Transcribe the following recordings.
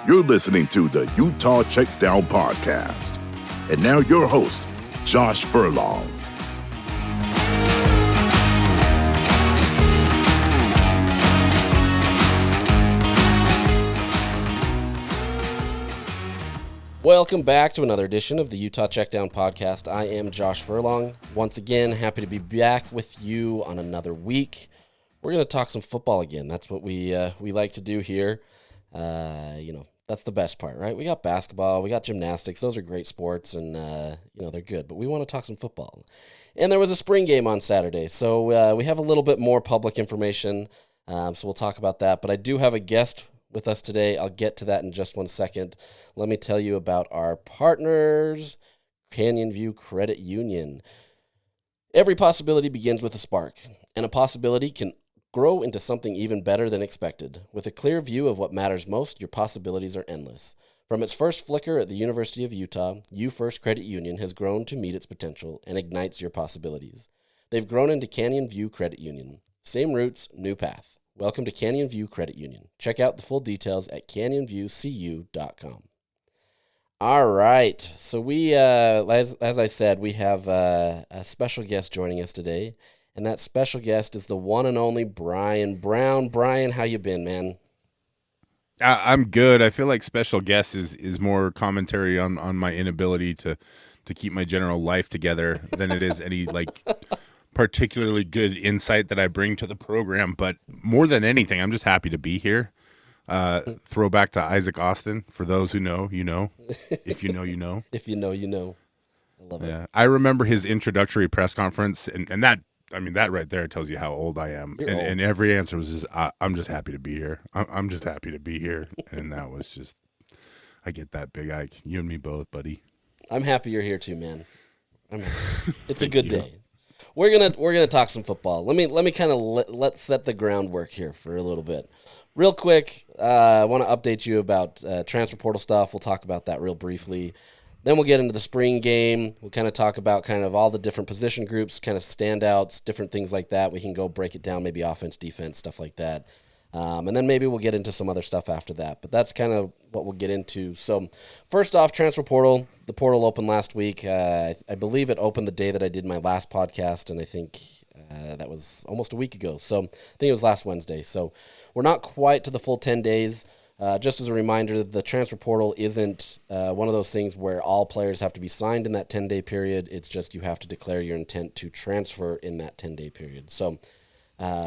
You're listening to the Utah Checkdown Podcast. And now your host, Josh Furlong. Welcome back to another edition of the Utah Checkdown Podcast. I am Josh Furlong. Once again, happy to be back with you on another week. We're going to talk some football again. That's what we like to do here. That's the best part, right? We got basketball, we got gymnastics. Those are great sports, and they're good. But we want to talk some football. And there was a spring game on Saturday, so we have a little bit more public information. So we'll talk about that. But I do have a guest with us today. I'll get to that in just 1 second. Let me tell you about our partners, Canyon View Credit Union. Every possibility begins with a spark, and a possibility can grow into something even better than expected. With a clear view of what matters most, your possibilities are endless. From its first flicker at the University of Utah, UFirst Credit Union has grown to meet its potential and ignites your possibilities. They've grown into Canyon View Credit Union. Same roots, new path. Welcome to Canyon View Credit Union. Check out the full details at canyonviewcu.com. All right, so we, as I said, we have a special guest joining us today, and that special guest is the one and only Bryan Brown. Bryan, how you been, man? I'm good. I feel like special guest is more commentary on my inability to keep my general life together than it is any particularly good insight that I bring to the program. But more than anything, I'm just happy to be here. Throwback to Isaac Austin. For those who know, you know. If you know, you know. If you know, you know. I love it. Yeah, I remember his introductory press conference, and that, I mean, that right there tells you how old I am. And every answer was just, I'm just happy to be here. I'm just happy to be here. And that was just, I get that, Big Ike. You and me both, buddy. I'm happy you're here too, man. It's a good day. We're gonna talk some football. Let me kind of let's set the groundwork here for a little bit. Real quick, I want to update you about transfer portal stuff. We'll talk about that real briefly. Then we'll get into the spring game. We'll kind of talk about kind of all the different position groups, kind of standouts, different things like that. We can go break it down, maybe offense, defense, stuff like that. And then maybe we'll get into some other stuff after that. But that's kind of what we'll get into. So first off, transfer portal. The portal opened last week. I believe it opened the day that I did my last podcast, and I think that was almost a week ago. So I think it was last Wednesday. So we're not quite to the full 10 days. Just as a reminder, the transfer portal isn't one of those things where all players have to be signed in that 10-day period. It's just you have to declare your intent to transfer in that 10-day period. So,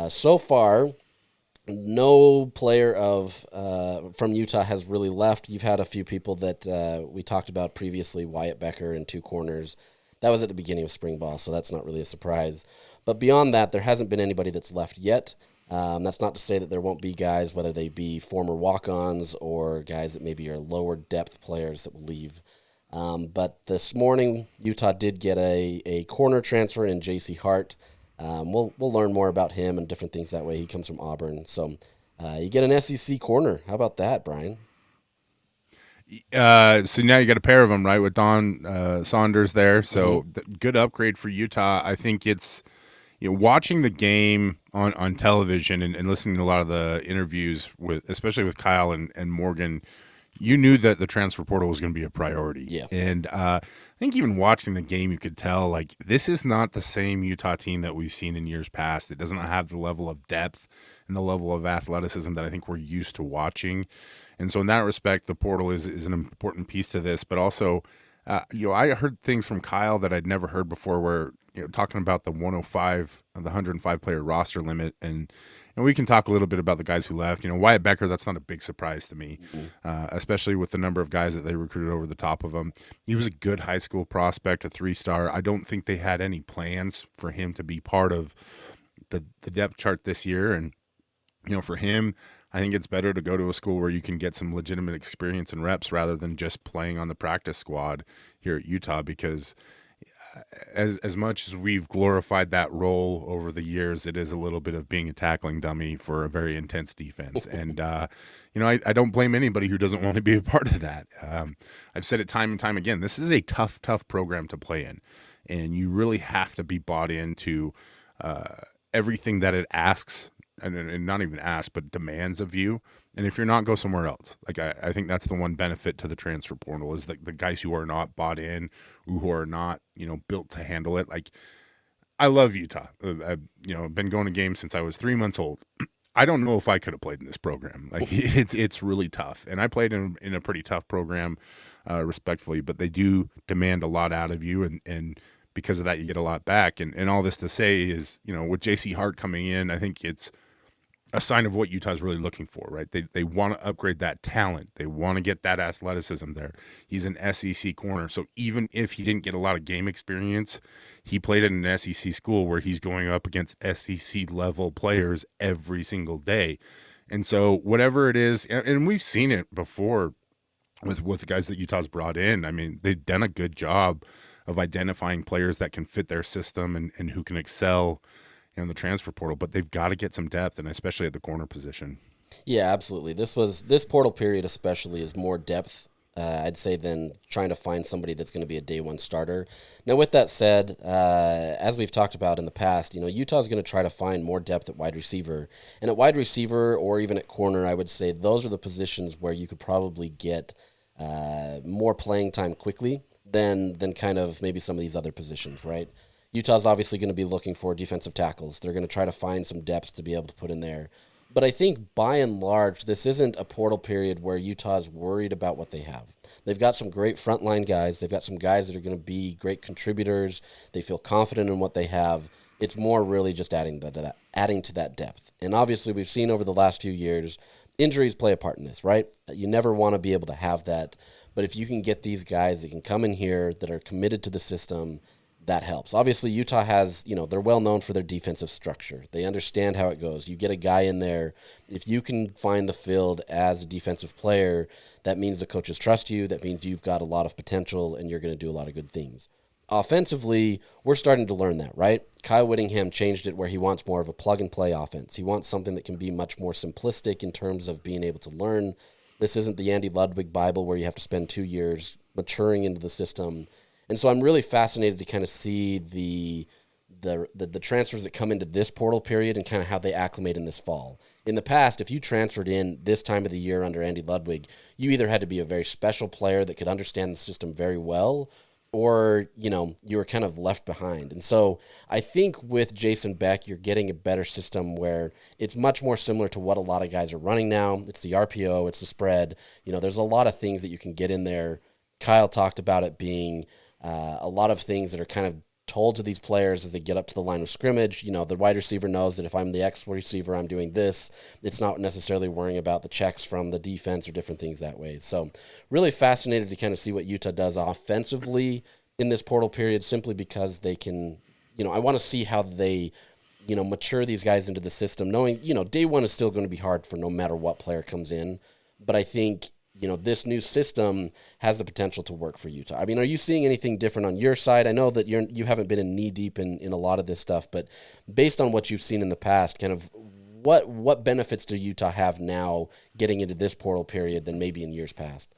so far, no player from Utah has really left. You've had a few people that we talked about previously, Wyatt Becker and two corners. That was at the beginning of spring ball, so that's not really a surprise. But beyond that, there hasn't been anybody that's left yet. That's not to say that there won't be guys, whether they be former walk-ons or guys that maybe are lower depth players that will leave. But this morning, Utah did get a corner transfer in J.C. Hart. We'll learn more about him and different things that way. He comes from Auburn. So you get an SEC corner. How about that, Bryan? So now you got a pair of them, right, with Don Saunders there. So good upgrade for Utah. I think it's, watching the game on television and listening to a lot of the interviews especially with Kyle and Morgan, you knew that the transfer portal was going to be a priority. Yeah. And I think even watching the game, you could tell, this is not the same Utah team that we've seen in years past. It doesn't have the level of depth and the level of athleticism that I think we're used to watching. And so in that respect, the portal is an important piece to this. But also, I heard things from Kyle that I'd never heard before where, talking about the 105 player roster limit. And we can talk a little bit about the guys who left. Wyatt Becker, that's not a big surprise to me, especially with the number of guys that they recruited over the top of him. He was a good high school prospect, a 3-star. I don't think they had any plans for him to be part of the depth chart this year. And, for him, I think it's better to go to a school where you can get some legitimate experience and reps rather than just playing on the practice squad here at Utah, because as much as we've glorified that role over the years, it is a little bit of being a tackling dummy for a very intense defense. And, I don't blame anybody who doesn't want to be a part of that. I've said it time and time again, this is a tough program to play in. And you really have to be bought into everything that it asks, and not even asks, but demands of you. And if you're not, go somewhere else. Like I think that's the one benefit to the transfer portal is the guys who are not bought in, who are not, built to handle it. Like I love Utah. I've been going to games since I was 3 months old. I don't know if I could have played in this program. Like it's really tough. And I played in a pretty tough program, respectfully, but they do demand a lot out of you, and because of that, you get a lot back. And all this to say is, with JC Hart coming in, I think it's a sign of what Utah's really looking for, right? They want to upgrade that talent. They want to get that athleticism there. He's an SEC corner. So even if he didn't get a lot of game experience, he played in an SEC school where he's going up against SEC level players every single day. And so whatever it is, and we've seen it before with the guys that Utah's brought in. I mean, they've done a good job of identifying players that can fit their system and who can excel in the transfer portal, but they've got to get some depth, and especially at the corner position. Yeah, absolutely. This portal period especially is more depth, I'd say, than trying to find somebody that's going to be a day one starter. Now, with that said, as we've talked about in the past, Utah's going to try to find more depth at wide receiver. And at wide receiver or even at corner, I would say those are the positions where you could probably get more playing time quickly than kind of maybe some of these other positions, right? Utah's obviously going to be looking for defensive tackles. They're going to try to find some depth to be able to put in there. But I think by and large, this isn't a portal period where Utah's worried about what they have. They've got some great frontline guys. They've got some guys that are going to be great contributors. They feel confident in what they have. It's more really just adding to that depth. And obviously, we've seen over the last few years, injuries play a part in this, right? You never want to be able to have that. But if you can get these guys that can come in here that are committed to the system, that helps. Obviously, Utah has, they're well known for their defensive structure. They understand how it goes. You get a guy in there, if you can find the field as a defensive player, that means the coaches trust you. That means you've got a lot of potential and you're going to do a lot of good things. Offensively, we're starting to learn that, right? Kyle Whittingham changed it where he wants more of a plug-and-play offense. He wants something that can be much more simplistic in terms of being able to learn. This isn't the Andy Ludwig Bible where you have to spend 2 years maturing into the system. And so I'm really fascinated to kind of see the transfers that come into this portal period and kind of how they acclimate in this fall. In the past, if you transferred in this time of the year under Andy Ludwig, you either had to be a very special player that could understand the system very well, or, you were kind of left behind. And so I think with Jason Beck, you're getting a better system where it's much more similar to what a lot of guys are running now. It's the RPO, it's the spread. There's a lot of things that you can get in there. Kyle talked about it being a lot of things that are kind of told to these players as they get up to the line of scrimmage. The wide receiver knows that if I'm the X receiver, I'm doing this. It's not necessarily worrying about the checks from the defense or different things that way. So really fascinated to kind of see what Utah does offensively in this portal period, simply because they can, I want to see how they, mature these guys into the system, knowing, day one is still going to be hard for no matter what player comes in. But I think, this new system has the potential to work for Utah. I mean, are you seeing anything different on your side? I know that you haven't been in knee deep in a lot of this stuff, but based on what you've seen in the past, kind of what benefits do Utah have now getting into this portal period than maybe in years past?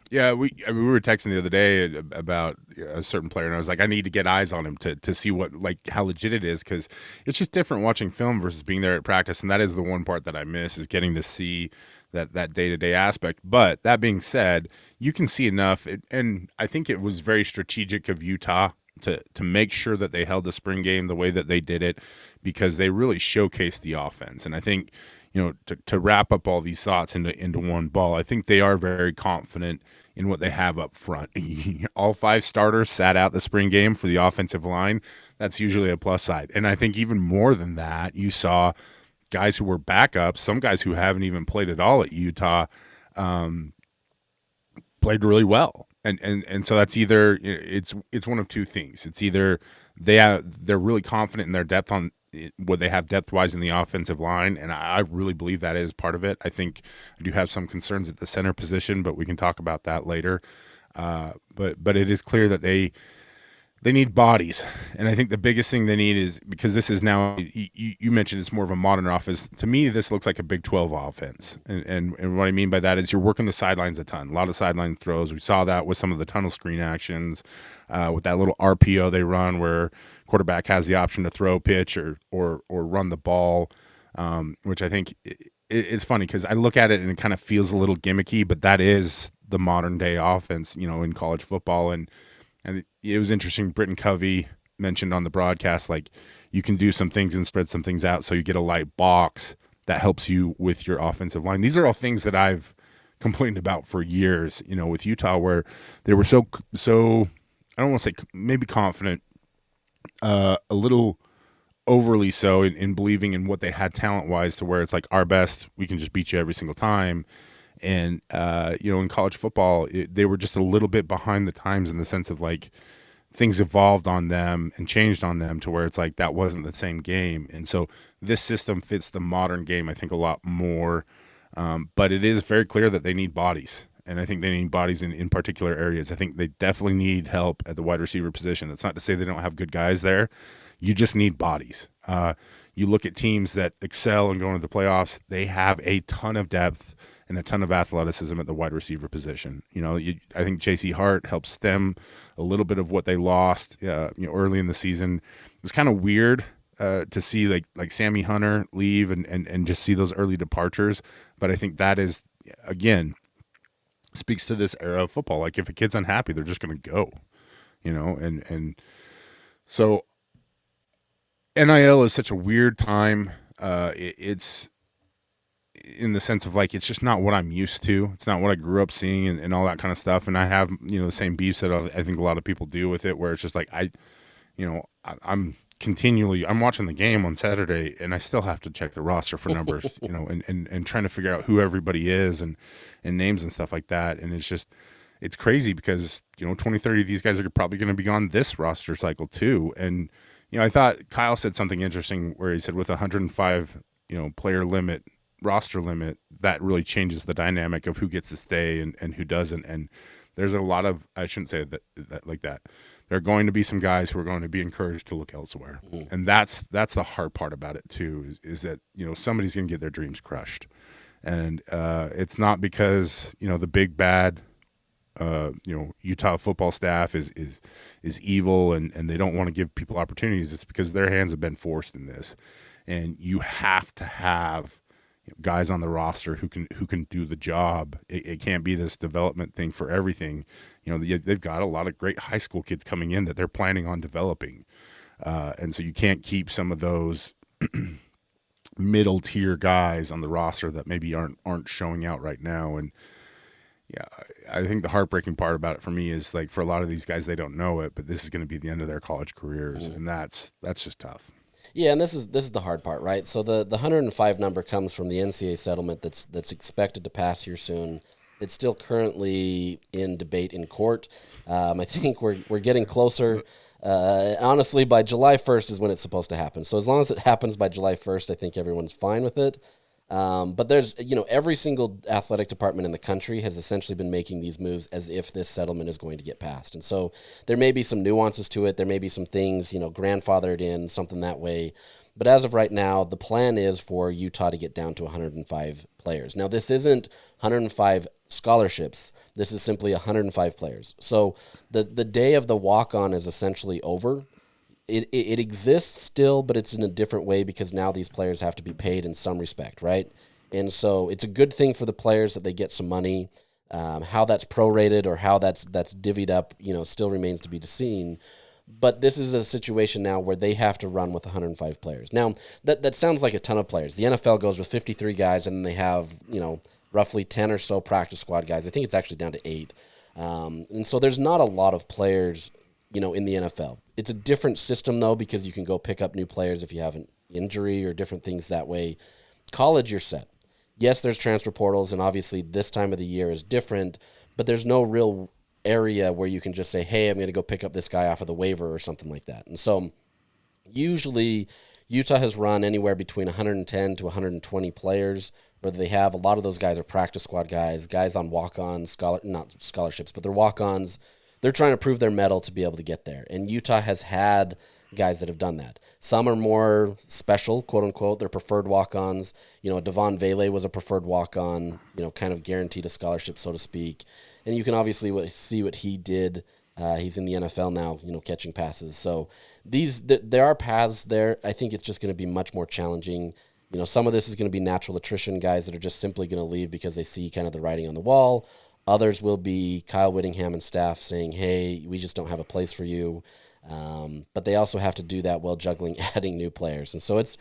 Yeah, we were texting the other day about a certain player, and I was like, I need to get eyes on him to see how legit it is, because it's just different watching film versus being there at practice, and that is the one part that I miss, is getting to see that day-to-day aspect. But that being said, you can see enough, and I think it was very strategic of Utah to make sure that they held the spring game the way that they did it, because they really showcased the offense. And I think, to wrap up all these thoughts into one ball, I think they are very confident in what they have up front. All 5 starters sat out the spring game for the offensive line. That's usually a plus side. And I think even more than that, you saw guys who were backups, some guys who haven't even played at all at Utah, played really well. And so that's either, it's one of two things. It's either they're really confident in their depth on what they have depth-wise in the offensive line, and I really believe that is part of it. I think I do have some concerns at the center position, but we can talk about that later. But it is clear that they need bodies, and I think the biggest thing they need is, because this is now, you mentioned it's more of a modern offense. To me, this looks like a Big 12 offense, and what I mean by that is you're working the sidelines a ton, a lot of sideline throws. We saw that with some of the tunnel screen actions, with that little RPO they run where quarterback has the option to throw, pitch, or run the ball, which I think it's funny because I look at it and it kind of feels a little gimmicky, but that is the modern day offense, in college football. And it was interesting. Britton Covey mentioned on the broadcast, like, you can do some things and spread some things out so you get a light box that helps you with your offensive line. These are all things that I've complained about for years, with Utah, where they were so I don't want to say maybe confident, a little overly so in believing in what they had talent-wise, to where it's like, our best, we can just beat you every single time. And, in college football, they were just a little bit behind the times in the sense of, like, things evolved on them and changed on them to where it's like that wasn't the same game. And so this system fits the modern game, I think, a lot more. But it is very clear that they need bodies. And I think they need bodies in particular areas. I think they definitely need help at the wide receiver position. That's not to say they don't have good guys there. You just need bodies. You look at teams that excel and go into the playoffs, they have a ton of depth and a ton of athleticism at the wide receiver position. I think J.C. Hart helped stem a little bit of what they lost early in the season. It's kind of weird to see like Sammy Hunter leave and just see those early departures. But I think that is, again, speaks to this era of football. Like, if a kid's unhappy, they're just going to go, and so NIL is such a weird time. It's in the sense of, like, it's just not what I'm used to. It's not what I grew up seeing and all that kind of stuff. And I have, the same beefs that I think a lot of people do with it, where it's just like, I'm watching the game on Saturday and I still have to check the roster for numbers, and trying to figure out who everybody is and names and stuff like that. And it's crazy because, 20, 30 of these guys are probably going to be on this roster cycle too. And, I thought Kyle said something interesting where he said with 105, player limit, roster limit, that really changes the dynamic of who gets to stay and who doesn't. And there's a lot of, I shouldn't say that like that. There are going to be some guys who are going to be encouraged to look elsewhere. Mm-hmm. And that's the hard part about it too, is that, somebody's going to get their dreams crushed. And it's not because, the big bad, Utah football staff is evil and they don't want to give people opportunities. It's because their hands have been forced in this. And you have to have guys on the roster who can do the job. It can't be this development thing for everything. They've got a lot of great high school kids coming in that they're planning on developing. And so you can't keep some of those middle tier guys on the roster that maybe aren't showing out right now. And yeah, I think the heartbreaking part about it for me is, like, for a lot of these guys, they don't know it, but this is going to be the end of their college careers. Mm-hmm. And that's just tough. Yeah, and this is the hard part, right? So the 105 number comes from the NCAA settlement that's expected to pass here soon. It's still currently in debate in court. I think we're getting closer. Honestly, by July 1st is when it's supposed to happen. So as long as it happens by July 1st, I think everyone's fine with it. But there's, every single athletic department in the country has essentially been making these moves as if this settlement is going to get passed. And so there may be some nuances to it. There may be some things, grandfathered in, something that way. But as of right now, the plan is for Utah to get down to 105 players. Now, this isn't 105 scholarships. This is simply 105 players. So the day of the walk-on is essentially over. It exists still, but it's in a different way because now these players have to be paid in some respect, right? And so it's a good thing for the players that they get some money. How that's prorated or how that's divvied up, still remains to be seen. But this is a situation now where they have to run with 105 players. Now, that sounds like a ton of players. The NFL goes with 53 guys, and they have, roughly 10 or so practice squad guys. I think it's actually down to 8. And so there's not a lot of players in the NFL. It's a different system, though, because you can go pick up new players if you have an injury or different things that way. College, you're set. Yes, there's transfer portals, and obviously this time of the year is different, but there's no real area where you can just say, hey, I'm going to go pick up this guy off of the waiver or something like that. And so usually Utah has run anywhere between 110 to 120 players, whether they have a lot of those guys are practice squad guys on walk-ons, not scholarships, but they're walk-ons. They're trying to prove their mettle to be able to get there. And Utah has had guys that have done that. Some are more special, quote unquote. They're preferred walk-ons. Devon Vele was a preferred walk-on, kind of guaranteed a scholarship, so to speak. And you can obviously see what he did. He's in the NFL now, catching passes. So there are paths there. I think it's just going to be much more challenging. Some of this is going to be natural attrition, guys that are just simply going to leave because they see kind of the writing on the wall. Others will be Kyle Whittingham and staff saying, hey, we just don't have a place for you. But they also have to do that while juggling adding new players. And so it's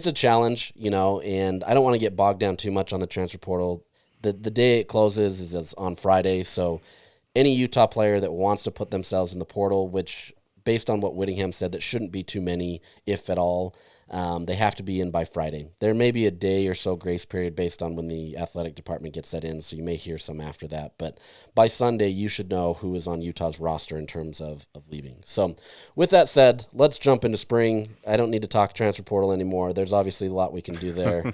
a challenge, and I don't want to get bogged down too much on the transfer portal. The day it closes is on Friday. So any Utah player that wants to put themselves in the portal, which based on what Whittingham said, that shouldn't be too many, if at all, they have to be in by Friday. There may be a day or so grace period based on when the athletic department gets that in, so you may hear some after that. But by Sunday, you should know who is on Utah's roster in terms of leaving. So with that said, let's jump into spring. I don't need to talk transfer portal anymore. There's obviously a lot we can do there.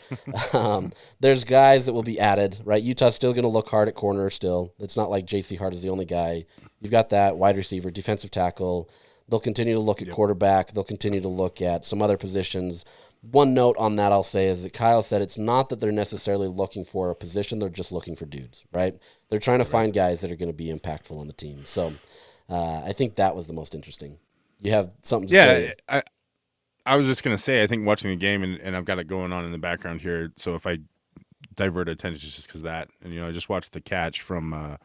There's guys that will be added, right? Utah's still going to look hard at corner still. It's not like J.C. Hart is the only guy. You've got that wide receiver, defensive tackle. They'll continue to look at quarterback. They'll continue to look at some other positions. One note on that I'll say is that Kyle said it's not that they're necessarily looking for a position. They're just looking for dudes, right? They're trying to find guys that are going to be impactful on the team. So I think that was the most interesting. You have something to say? Yeah, I was just going to say, I think watching the game, and I've got it going on in the background here, so if I divert attention just because of that, and I just watched the catch from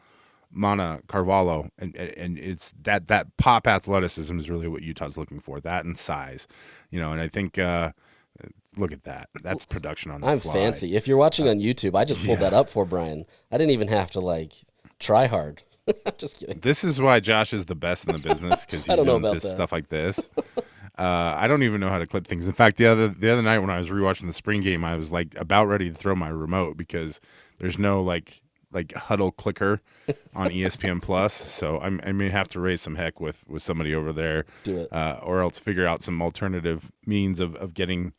Mana Carvalho, and it's that pop athleticism is really what Utah's looking for, that and size, and I think look at that. That's production on the I'm fly. fancy. If you're watching on YouTube, I just pulled that up for Bryan. I didn't even have to try hard. Just kidding. This is why Josh is the best in the business, because he's doing this stuff like this. I don't even know how to clip things. In fact, the other night when I was rewatching the spring game, I was about ready to throw my remote because there's no like huddle clicker on ESPN Plus, so I may have to raise some heck with somebody over there. Do it, or else figure out some alternative means of getting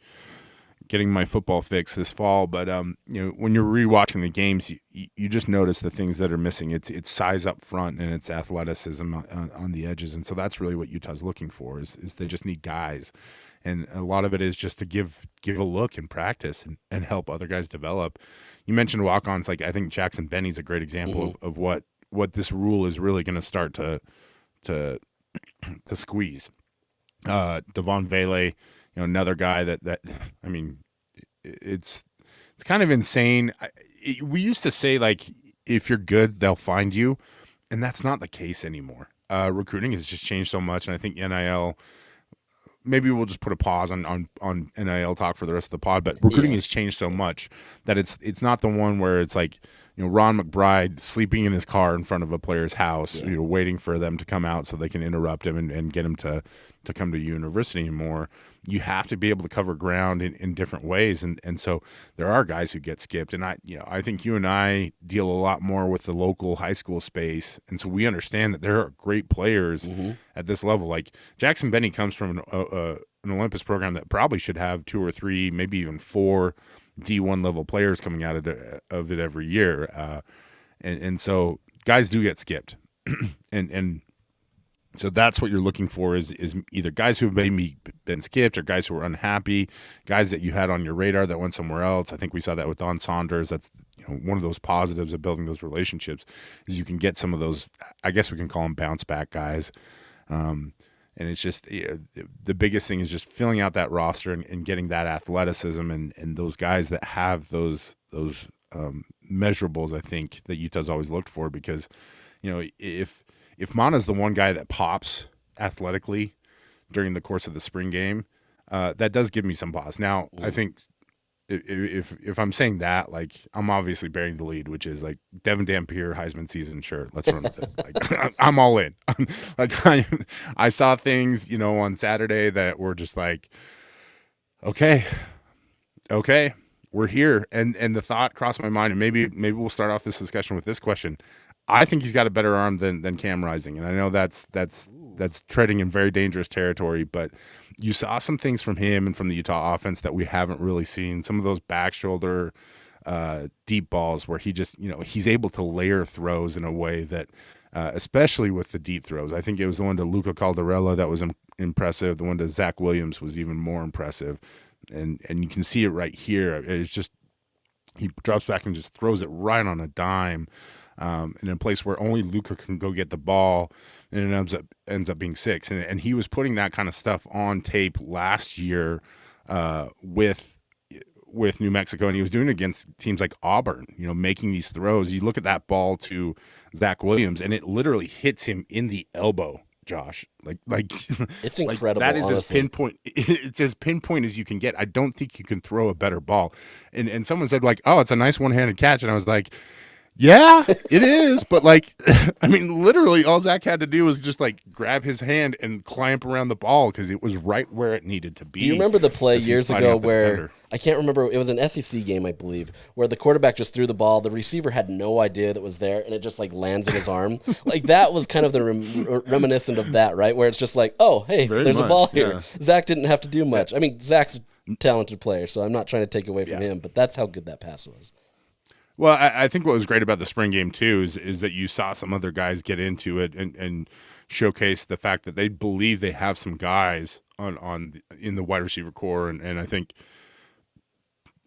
my football fix this fall. But when you're rewatching the games, you just notice the things that are missing. It's size up front and it's athleticism on the edges, and so that's really what Utah's looking for. Is they just need guys, and a lot of it is just to give a look in practice and help other guys develop. You mentioned walk-ons. I think Jackson Benny's a great example of what this rule is really going to start to squeeze. Devon Vele, another guy that I mean, it's kind of insane. We used to say if you're good, they'll find you, and that's not the case anymore. Recruiting has just changed so much, and I think NIL. Maybe we'll just put a pause on NIL talk for the rest of the pod, but recruiting has changed so much that it's not the one where it's Ron McBride sleeping in his car in front of a player's house, waiting for them to come out so they can interrupt him and get him to come to university anymore. You have to be able to cover ground in different ways, and so there are guys who get skipped, and I think you and I deal a lot more with the local high school space, and so we understand that there are great players at this level. Like Jackson Benny comes from an Olympus program that probably should have 2 or 3, maybe even 4 D1 level players coming out of it every year, and so guys do get skipped, and so that's what you're looking for is either guys who have maybe been skipped or guys who are unhappy, guys that you had on your radar that went somewhere else. I think we saw that with Don Saunders. That's one of those positives of building those relationships is you can get some of those. I guess we can call them bounce back guys. And it's just the biggest thing is just filling out that roster and getting that athleticism and those guys that have those measurables. I think that Utah's always looked for because if Mana's the one guy that pops athletically during the course of the spring game, that does give me some pause. Now, I think if I'm saying that, I'm obviously bearing the lead, which is Devon Dampier Heisman season, sure, let's run with it. I'm all in. I saw things, on Saturday that were just okay, we're here. And the thought crossed my mind, and maybe we'll start off this discussion with this question. I think he's got a better arm than Cam Rising, and I know that's treading in very dangerous territory. But you saw some things from him and from the Utah offense that we haven't really seen. Some of those back shoulder deep balls where he just he's able to layer throws in a way that, especially with the deep throws. I think it was the one to Luca Caldarella that was impressive. The one to Zach Williams was even more impressive, and you can see it right here. It's just he drops back and just throws it right on a dime. In a place where only Luka can go get the ball, and it ends up being 6. And he was putting that kind of stuff on tape last year with with New Mexico, and he was doing it against teams like Auburn, making these throws. You look at that ball to Zach Williams, and it literally hits him in the elbow, Josh. Like it's incredible. That is honestly. as pinpoint. It's as pinpoint as you can get. I don't think you can throw a better ball. And someone said like, "Oh, it's a nice one-handed catch," and I was like, yeah, it is. But I mean, literally all Zach had to do was just grab his hand and clamp around the ball because it was right where it needed to be. Do you remember the play years ago where I can't remember? It was an SEC game, I believe, where the quarterback just threw the ball. The receiver had no idea that was there, and it just lands in his arm. That was kind of the reminiscent of that, right? Where it's just oh, hey, there's a ball here. Yeah. Zach didn't have to do much. I mean, Zach's a talented player, so I'm not trying to take away from him, but that's how good that pass was. Well, I think what was great about the spring game, too, is that you saw some other guys get into it and showcase the fact that they believe they have some guys in the wide receiver core. And I think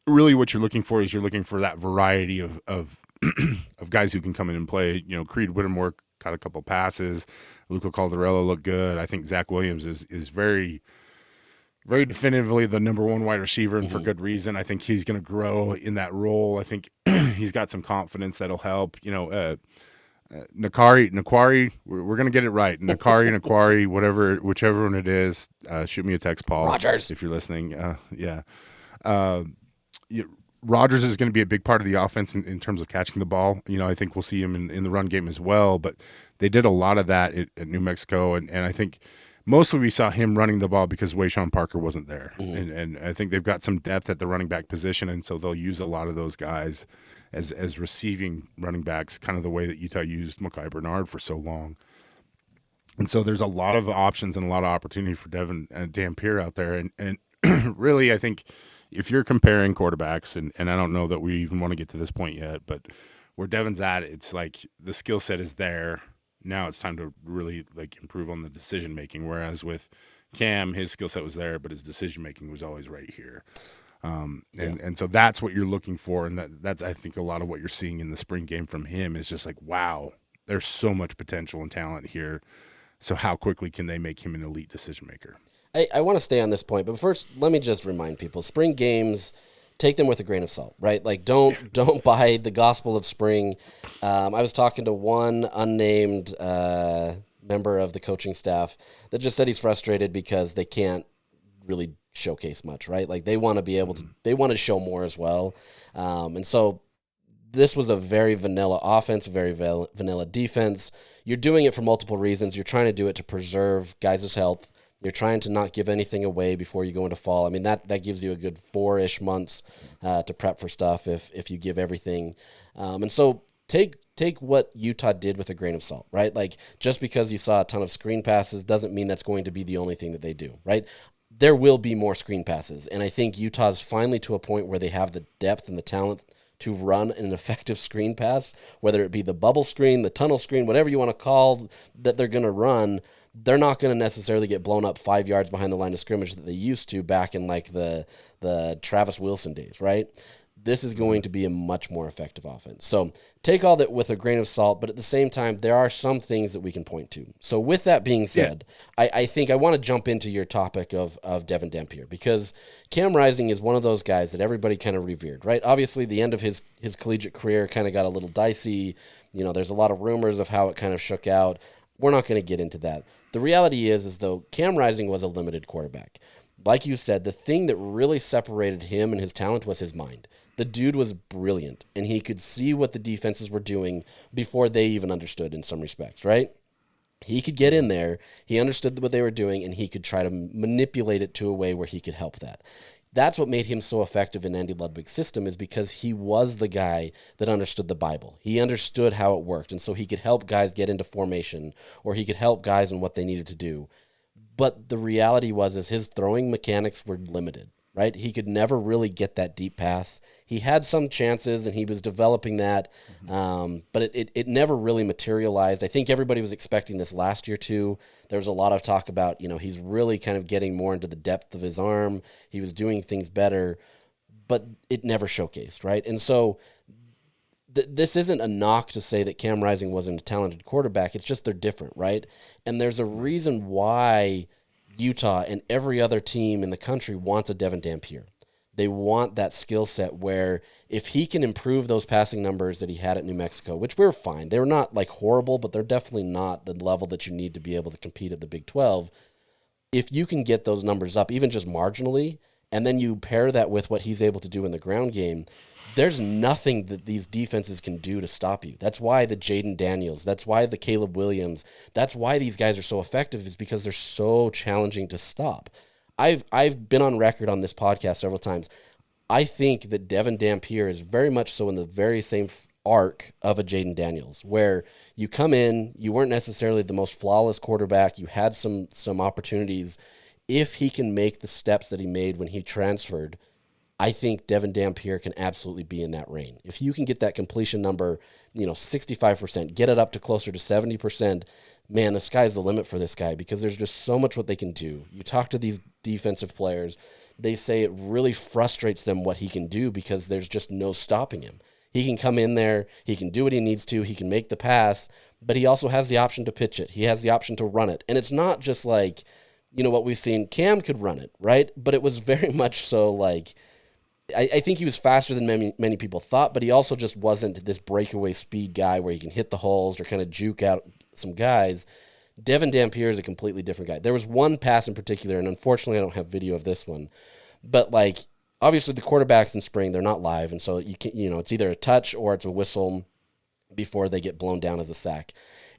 really what you're looking for is that variety of of guys who can come in and play. Creed Whittemore caught a couple passes. Luca Caldarello looked good. I think Zach Williams is very – very definitively the number one wide receiver, and for good reason. I think he's going to grow in that role. I think he's got some confidence that'll help. Nakari, we're going to get it right. Nakari, whichever one it is, shoot me a text, Paul. Rogers. If you're listening. Rogers is going to be a big part of the offense in terms of catching the ball. I think we'll see him in the run game as well, but they did a lot of that at New Mexico, and I think – mostly we saw him running the ball because Wayshawn Parker wasn't there. And I think they've got some depth at the running back position, and so they'll use a lot of those guys as receiving running backs, kind of the way that Utah used Mekhi Bernard for so long. And so there's a lot of options and a lot of opportunity for Devon Dampier out there. And really, I think if you're comparing quarterbacks, and I don't know that we even want to get to this point yet, but where Devon's at, it's the skill set is there. Now it's time to really improve on the decision making. Whereas with Cam, his skill set was there, but his decision making was always right here. And so that's what you're looking for, and that's I think a lot of what you're seeing in the spring game from him is just wow, there's so much potential and talent here. So how quickly can they make him an elite decision maker? I want to stay on this point, but first let me just remind people: spring games, take them with a grain of salt, right? Don't buy the gospel of spring. I was talking to one unnamed member of the coaching staff that just said he's frustrated because they can't really showcase much, right? They want to be able to, they want to show more as well. And so this was a very vanilla offense, very vanilla defense. You're doing it for multiple reasons. You're trying to do it to preserve guys' health. You're trying to not give anything away before you go into fall. I mean, that gives you a good 4-ish months to prep for stuff if you give everything. And so take what Utah did with a grain of salt, right? Just because you saw a ton of screen passes doesn't mean that's going to be the only thing that they do, right? There will be more screen passes. And I think Utah's finally to a point where they have the depth and the talent to run an effective screen pass, whether it be the bubble screen, the tunnel screen, whatever you want to call that they're going to run. They're not going to necessarily get blown up 5 yards behind the line of scrimmage that they used to back in the Travis Wilson days, right? This is going to be a much more effective offense. So take all that with a grain of salt, but at the same time, there are some things that we can point to. So with that being said, I think I want to jump into your topic of Devon Dampier, because Cam Rising is one of those guys that everybody kind of revered, right? Obviously, the end of his collegiate career kind of got a little dicey. There's a lot of rumors of how it kind of shook out. We're not going to get into that. The reality is though Cam Rising was a limited quarterback. Like you said, the thing that really separated him and his talent was his mind. The dude was brilliant, and he could see what the defenses were doing before they even understood in some respects, right? He could get in there, he understood what they were doing, and he could try to manipulate it to a way where he could help that. That's what made him so effective in Andy Ludwig's system, is because he was the guy that understood the Bible. He understood how it worked, and so he could help guys get into formation, or he could help guys in what they needed to do. But the reality was his throwing mechanics were limited, right? He could never really get that deep pass. He had some chances, and he was developing that, but it never really materialized. I think everybody was expecting this last year too. There was a lot of talk about, he's really kind of getting more into the depth of his arm. He was doing things better, but it never showcased, right? And so this isn't a knock to say that Cam Rising wasn't a talented quarterback. It's just they're different, right? And there's a reason why Utah and every other team in the country wants a Devon Dampier. They want that skill set where if he can improve those passing numbers that he had at New Mexico, which we're fine. They're not like horrible, but they're definitely not the level that you need to be able to compete at the Big 12. If you can get those numbers up, even just marginally, and then you pair that with what he's able to do in the ground game, there's nothing that these defenses can do to stop you. That's why the Jaden Daniels, that's why the Caleb Williams, that's why these guys are so effective, is because they're so challenging to stop. I've been on record on this podcast several times. I think that Devon Dampier is very much so in the very same arc of a Jaden Daniels, where you come in, you weren't necessarily the most flawless quarterback, you had some opportunities. If he can make the steps that he made when he transferred, I think Devon Dampier can absolutely be in that range. If you can get that completion number, 65%, get it up to closer to 70%, man, the sky's the limit for this guy, because there's just so much what they can do. You talk to these defensive players, they say it really frustrates them what he can do because there's just no stopping him. He can come in there, he can do what he needs to, he can make the pass, but he also has the option to pitch it. He has the option to run it. And it's not just like, what we've seen. Cam could run it, right? But it was very much so like, I think he was faster than many people thought, but he also just wasn't this breakaway speed guy where he can hit the holes or kind of juke out some guys. Devon Dampier is a completely different guy. There was one pass in particular, and unfortunately I don't have video of this one, but like obviously the quarterbacks in spring, they're not live, and so you can, it's either a touch or it's a whistle before they get blown down as a sack.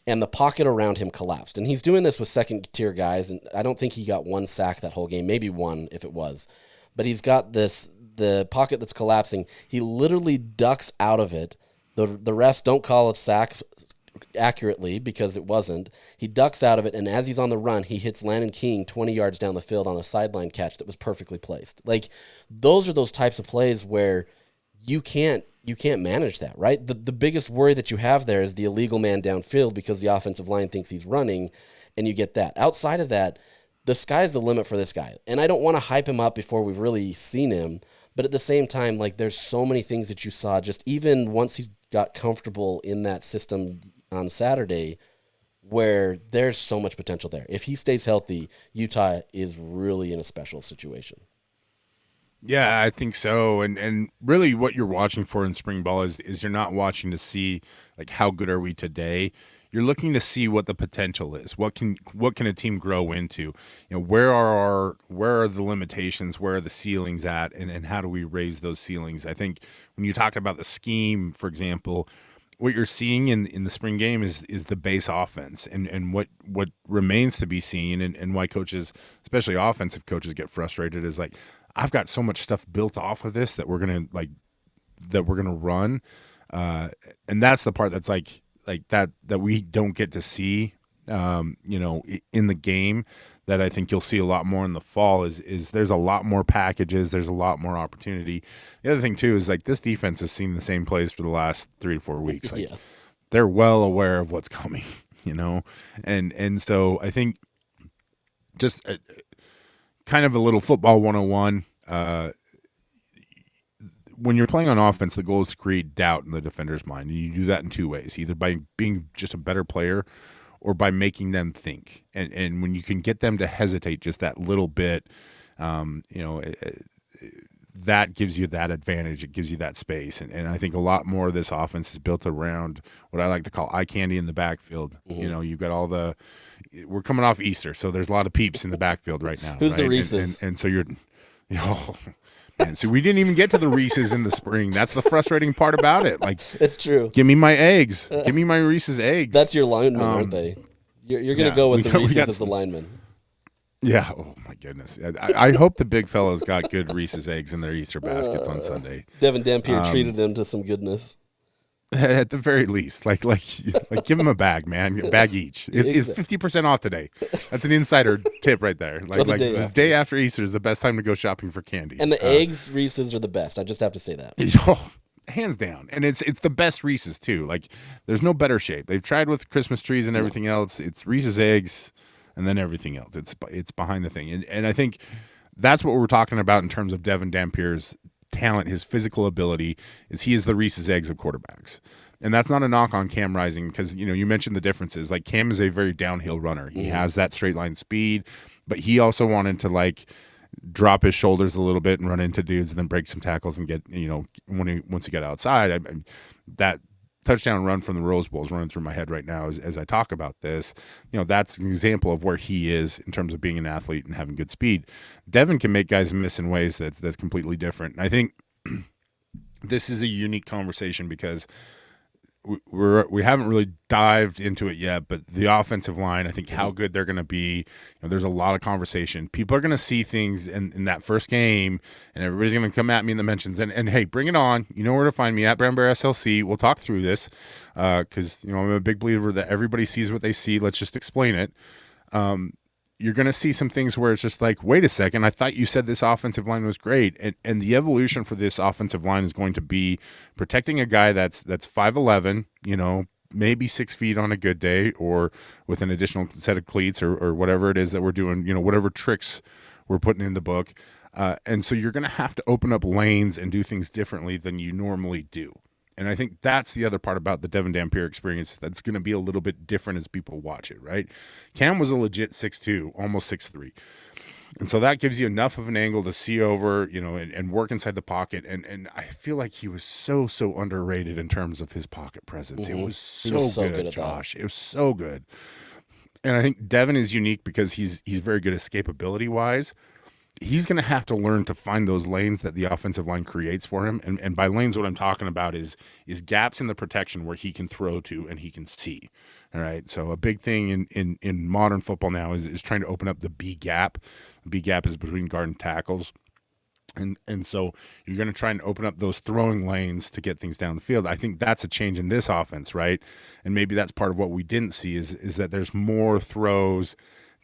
And the pocket around him collapsed. And he's doing this with second-tier guys, and I don't think he got one sack that whole game, maybe one if it was. But he's got the pocket that's collapsing. He literally ducks out of it. The refs don't call it sack accurately because it wasn't. He ducks out of it, and as he's on the run, he hits Landon King 20 yards down the field on a sideline catch that was perfectly placed. Like, those are those types of plays where you can't manage that, right? The biggest worry that you have there is the illegal man downfield because the offensive line thinks he's running, and you get that. Outside of that, the sky's the limit for this guy. And I don't want to hype him up before we've really seen him, but at the same time, like, there's so many things that you saw just even once he got comfortable in that system on Saturday where there's so much potential there. If he stays healthy, Utah is really in a special situation. Yeah, I think so. And really what you're watching for in spring ball is you're not watching to see like how good are we today. You're looking to see what the potential is. What can a team grow into? Where are the limitations? Where are the ceilings at? And how do we raise those ceilings? I think when you talk about the scheme, for example, what you're seeing in the spring game is the base offense and what remains to be seen and why coaches, especially offensive coaches, get frustrated is like, I've got so much stuff built off of this that we're gonna run, and that's the part that's like that we don't get to see, in the game. That I think you'll see a lot more in the fall is there's a lot more packages, there's a lot more opportunity. The other thing too is like this defense has seen the same plays for the last 3 to 4 weeks. Like Yeah. They're well aware of what's coming, and so I think just. Kind of a little football 101. When you're playing on offense, the goal is to create doubt in the defender's mind. And you do that in two ways, either by being just a better player or by making them think. And when you can get them to hesitate just that little bit, that gives you that advantage. It gives you that space. And I think a lot more of this offense is built around what I like to call eye candy in the backfield. Mm-hmm. You've got we're coming off Easter, so there's a lot of peeps in the backfield right now. Who's right? the Reese's? And so you're, man, so we didn't even get to the Reese's in the spring. That's the frustrating part about it. Like, It's true. give me my eggs. Give me my Reese's eggs. That's your lineman, aren't they? You're going to go with the Reese's as the lineman. Yeah. Oh, my goodness. I hope the big fellows got good Reese's eggs in their Easter baskets on Sunday. Devon Dampier treated him to some goodness. At the very least, like give them a bag, man. A bag each. It's 50% off today. That's an insider tip right there. The day after Easter is the best time to go shopping for candy. And the eggs Reese's are the best. I just have to say that. Hands down. And it's the best Reese's too. Like there's no better shape. They've tried with Christmas trees and everything else. It's Reese's eggs and then everything else. It's behind the thing. And I think that's what we're talking about in terms of Devon Dampier's talent, his physical ability, is he is the Reese's eggs of quarterbacks. And that's not a knock on Cam Rising because, you mentioned the differences. Like Cam is a very downhill runner. He has that straight line speed, but he also wanted to drop his shoulders a little bit and run into dudes and then break some tackles and get, once he got outside, that touchdown run from the Rose Bowl is running through my head right now as I talk about this. That's an example of where he is in terms of being an athlete and having good speed. Devon can make guys miss in ways that's completely different. And I think this is a unique conversation because we haven't really dived into it yet, but the offensive line, I think how good they're going to be, there's a lot of conversation. People are going to see things in that first game, and everybody's going to come at me in the mentions. And hey, bring it on. You know where to find me, at Bryan Brown SLC. We'll talk through this because, I'm a big believer that everybody sees what they see. Let's just explain it. You're going to see some things where it's just like, wait a second, I thought you said this offensive line was great. And the evolution for this offensive line is going to be protecting a guy that's 5'11", maybe 6 feet on a good day, or with an additional set of cleats or whatever it is that we're doing, whatever tricks we're putting in the book. And so you're going to have to open up lanes and do things differently than you normally do. And I think that's the other part about the Devon Dampier experience that's going to be a little bit different as people watch it, right? Cam was a legit 6'2", almost 6'3". And so that gives you enough of an angle to see over, and work inside the pocket. And I feel like he was so underrated in terms of his pocket presence. Mm-hmm. It was so good, Josh. It was so good. And I think Devon is unique because he's very good escapability-wise. He's going to have to learn to find those lanes that the offensive line creates for him. And by lanes, what I'm talking about is gaps in the protection where he can throw to and he can see. All right. So a big thing in modern football now is trying to open up the B gap. The B gap is between guard and tackles. And so you're going to try and open up those throwing lanes to get things down the field. I think that's a change in this offense, right? And maybe that's part of what we didn't see is that there's more throws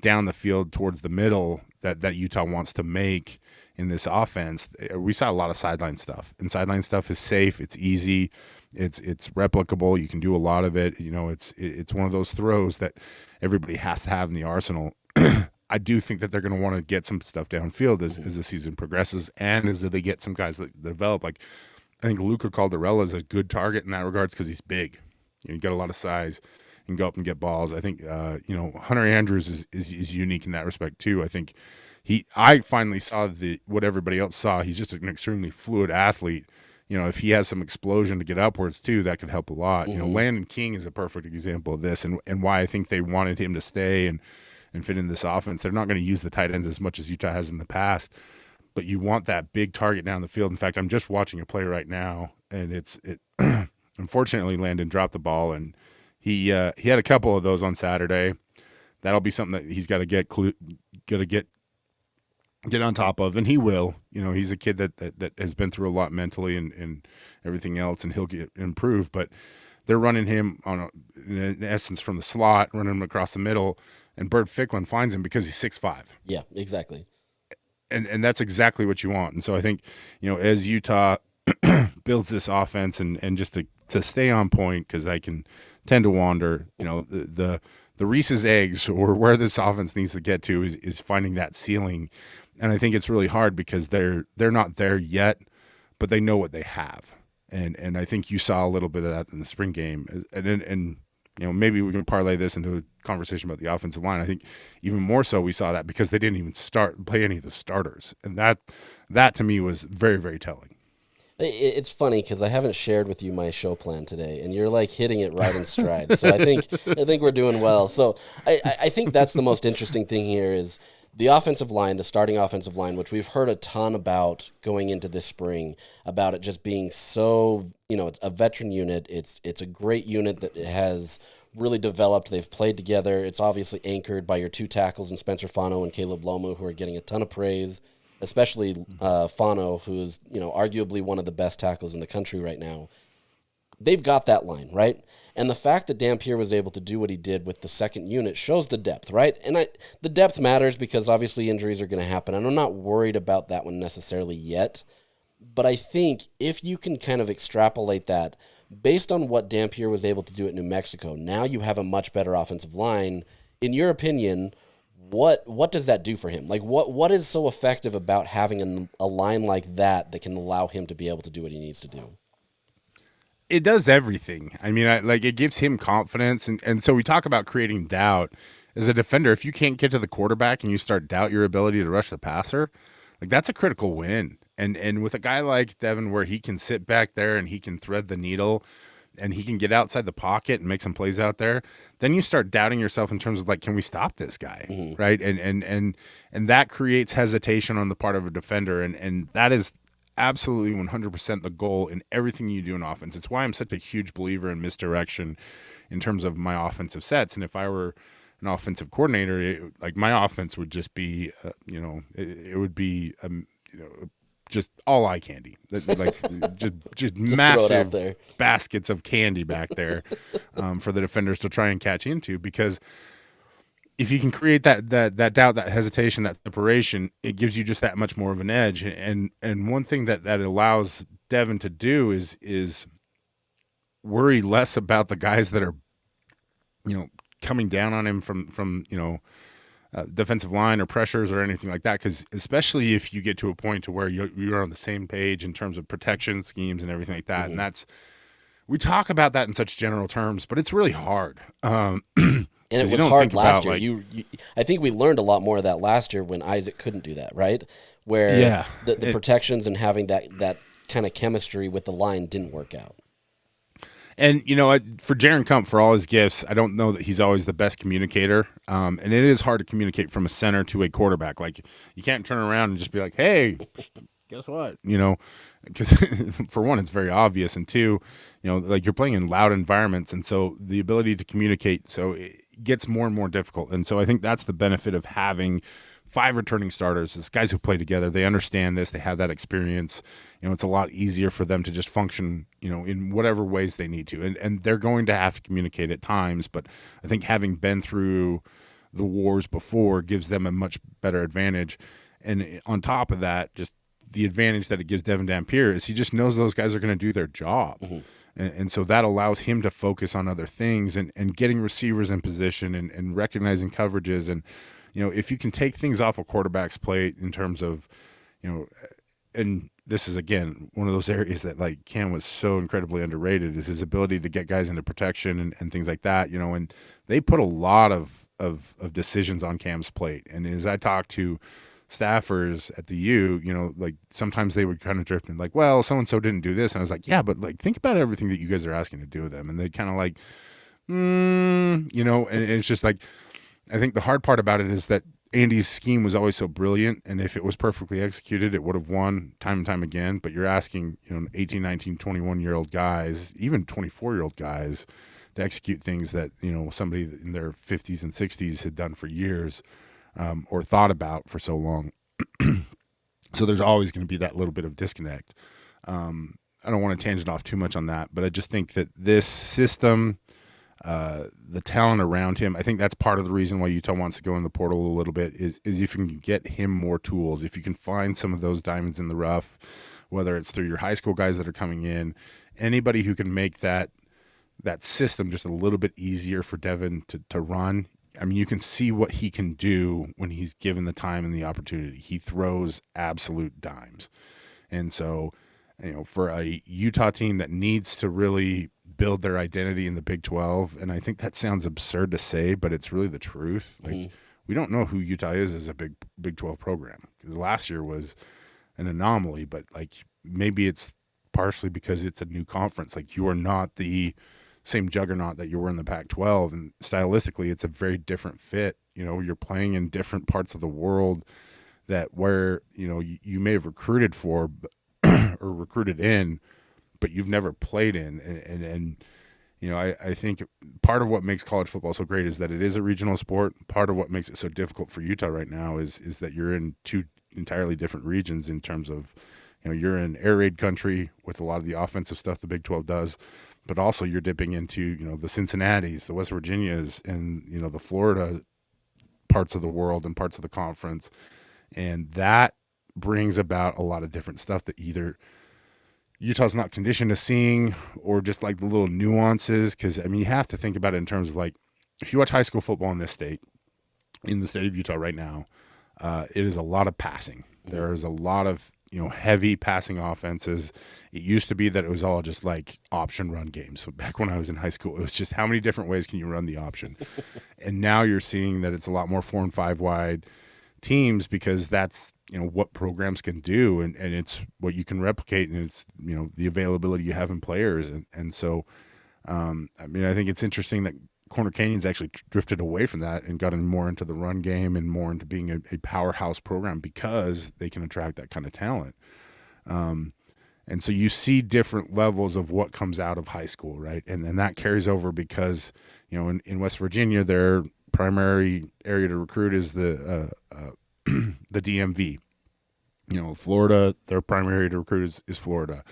down the field towards the middle that Utah wants to make in this offense. We saw a lot of sideline stuff, and sideline stuff is safe. It's easy. It's replicable. You can do a lot of it. It's one of those throws that everybody has to have in the arsenal. I do think that they're going to want to get some stuff downfield as the season progresses, and as they get some guys that develop. Like, I think Luca Caldarella is a good target in that regards because he's big. You got a lot of size. And go up and get balls. I think Hunter Andrews is unique in that respect too. I think I finally saw what everybody else saw. He's just an extremely fluid athlete. If he has some explosion to get upwards too, that could help a lot. Mm-hmm. Landon King is a perfect example of this, and why I think they wanted him to stay and fit in this offense. They're not going to use the tight ends as much as Utah has in the past, but you want that big target down the field. In fact, I'm just watching a play right now, and it unfortunately Landon dropped the ball, and he had a couple of those on Saturday. That'll be something that he's got to get on top of, and he will. He's a kid that has been through a lot mentally and everything else, and he'll get improved. But they're running him in essence from the slot, running him across the middle, and Bert Ficklin finds him because he's 6'5". Yeah, exactly. And that's exactly what you want. And so I think as Utah builds this offense and just to stay on point, because I can tend to wander. The Reese's eggs, or where this offense needs to get to, is finding that ceiling, and I think it's really hard because they're not there yet, but they know what they have, and I think you saw a little bit of that in the spring game, and maybe we can parlay this into a conversation about the offensive line. I think even more so we saw that because they didn't even play any of the starters, and that to me was very, very telling. It's funny because I haven't shared with you my show plan today, and you're like hitting it right in stride. So I think we're doing well. So I think that's the most interesting thing here is the offensive line, the starting offensive line, which we've heard a ton about going into this spring, about it just being so, a veteran unit. It's a great unit that has really developed. They've played together. It's obviously anchored by your two tackles in Spencer Fano and Caleb Lomu, who are getting a ton of praise. Especially Fano, who is arguably one of the best tackles in the country right now. They've got that line, right? And the fact that Dampier was able to do what he did with the second unit shows the depth, right? And the depth matters because obviously injuries are going to happen, and I'm not worried about that one necessarily yet. But I think if you can kind of extrapolate that, based on what Dampier was able to do at New Mexico, now you have a much better offensive line. In your opinion, what does that do for him? Like, what is so effective about having a line like that can allow him to be able to do what he needs to do? It does everything. I mean, it gives him confidence. And so we talk about creating doubt. As a defender, if you can't get to the quarterback and you start doubt your ability to rush the passer, Like, that's a critical win. And with a guy like Devon, where he can sit back there and he can thread the needle and he can get outside the pocket and make some plays out there, then you start doubting yourself in terms of, like, can we stop this guy, right? And that creates hesitation on the part of a defender, and that is absolutely 100% the goal in everything you do in offense. It's why I'm such a huge believer in misdirection in terms of my offensive sets. And if I were an offensive coordinator, like, my offense would just be, it would be, just all eye candy, like just massive baskets of candy back there for the defenders to try and catch into. Because if you can create that doubt, that hesitation, that separation, it gives you just that much more of an edge. And one thing that allows Devon to do is worry less about the guys that are, coming down on him from defensive line or pressures or anything like that, because especially if you get to a point to where you're on the same page in terms of protection schemes and everything like that, and we talk about that in such general terms, but it's really hard. And it was hard last year. I think we learned a lot more of that last year when Isaac couldn't do that, right? Where the protections and having that kind of chemistry with the line didn't work out. And, for Jaron Kump, for all his gifts, I don't know that he's always the best communicator. And it is hard to communicate from a center to a quarterback. Like, you can't turn around and just be like, hey, guess what? Because for one, it's very obvious. And two, like, you're playing in loud environments. And so the ability to communicate, so it gets more and more difficult. And so I think that's the benefit of having 5 returning starters. It's guys who play together. They understand this. They have that experience. It's a lot easier for them to just function, in whatever ways they need to. And they're going to have to communicate at times. But I think having been through the wars before gives them a much better advantage. And on top of that, just the advantage that it gives Devon Dampier is he just knows those guys are going to do their job. And so that allows him to focus on other things and getting receivers in position and recognizing coverages. And, if you can take things off a quarterback's plate in terms of, and this is, again, one of those areas that, like, Cam was so incredibly underrated, is his ability to get guys into protection and things like that, and they put a lot of decisions on Cam's plate. And as I talked to staffers at the U, like, sometimes they would kind of drift in, like, well, so-and-so didn't do this. And I was like, yeah, but, like, think about everything that you guys are asking to do with them. And they kind of like, and it's just like, I think the hard part about it is that Andy's scheme was always so brilliant, and if it was perfectly executed, it would have won time and time again. But you're asking, 18, 19, 21-year-old guys, even 24-year-old guys, to execute things that, somebody in their 50s and 60s had done for years, or thought about for so long. So there's always going to be that little bit of disconnect. I don't want to tangent off too much on that, but I just think that this system, the talent around him, I think that's part of the reason why Utah wants to go in the portal a little bit, is if you can get him more tools, if you can find some of those diamonds in the rough, whether it's through your high school guys that are coming in, anybody who can make that system just a little bit easier for Devon to run. I mean, you can see what he can do when he's given the time and the opportunity. He throws absolute dimes. And so, for a Utah team that needs to really build their identity in the Big 12, and I think that sounds absurd to say, but it's really the truth. Like, we don't know who Utah is as a Big 12 program, because last year was an anomaly, but, like, maybe it's partially because it's a new conference. Like, you are not the same juggernaut that you were in the Pac-12, and stylistically it's a very different fit. You're playing in different parts of the world that where you may have recruited for or recruited in, but you've never played in. And I think part of what makes college football so great is that it is a regional sport. Part of what makes it so difficult for Utah right now is that you're in 2 entirely different regions in terms of, you're in air raid country with a lot of the offensive stuff the Big 12 does, but also you're dipping into, the Cincinnatis, the West Virginias, and, the Florida parts of the world and parts of the conference. And that brings about a lot of different stuff that either Utah's not conditioned to seeing, or just like the little nuances. Because, I mean, you have to think about it in terms of, like, if you watch high school football in this state, in the state of Utah right now, it is a lot of passing. There is a lot of, heavy passing offenses. It used to be that it was all just like option run games. So back when I was in high school, it was just how many different ways can you run the option? And now you're seeing that it's a lot more 4 and 5 wide, teams because that's, what programs can do, and it's what you can replicate, and it's, the availability you have in players. And so, I think it's interesting that Corner Canyon's actually drifted away from that and gotten more into the run game and more into being a powerhouse program because they can attract that kind of talent. And so you see different levels of what comes out of high school, right? And that carries over because, in West Virginia, their primary area to recruit is the the DMV. Florida, their primary area to recruit is Florida.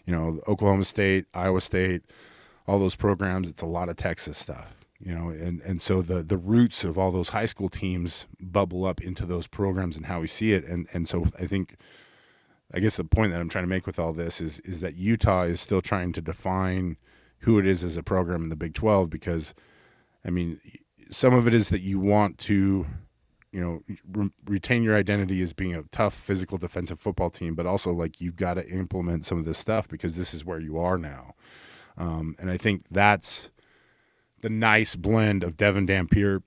Oklahoma State, Iowa State, all those programs, it's a lot of Texas stuff. And so the roots of all those high school teams bubble up into those programs and how we see it. And so I guess the point that I'm trying to make with all this is that Utah is still trying to define who it is as a program in the Big 12 because, some of it is that you want to, retain your identity as being a tough physical defensive football team, but also like you've got to implement some of this stuff because this is where you are now. And I think that's the nice blend of Devon Dampier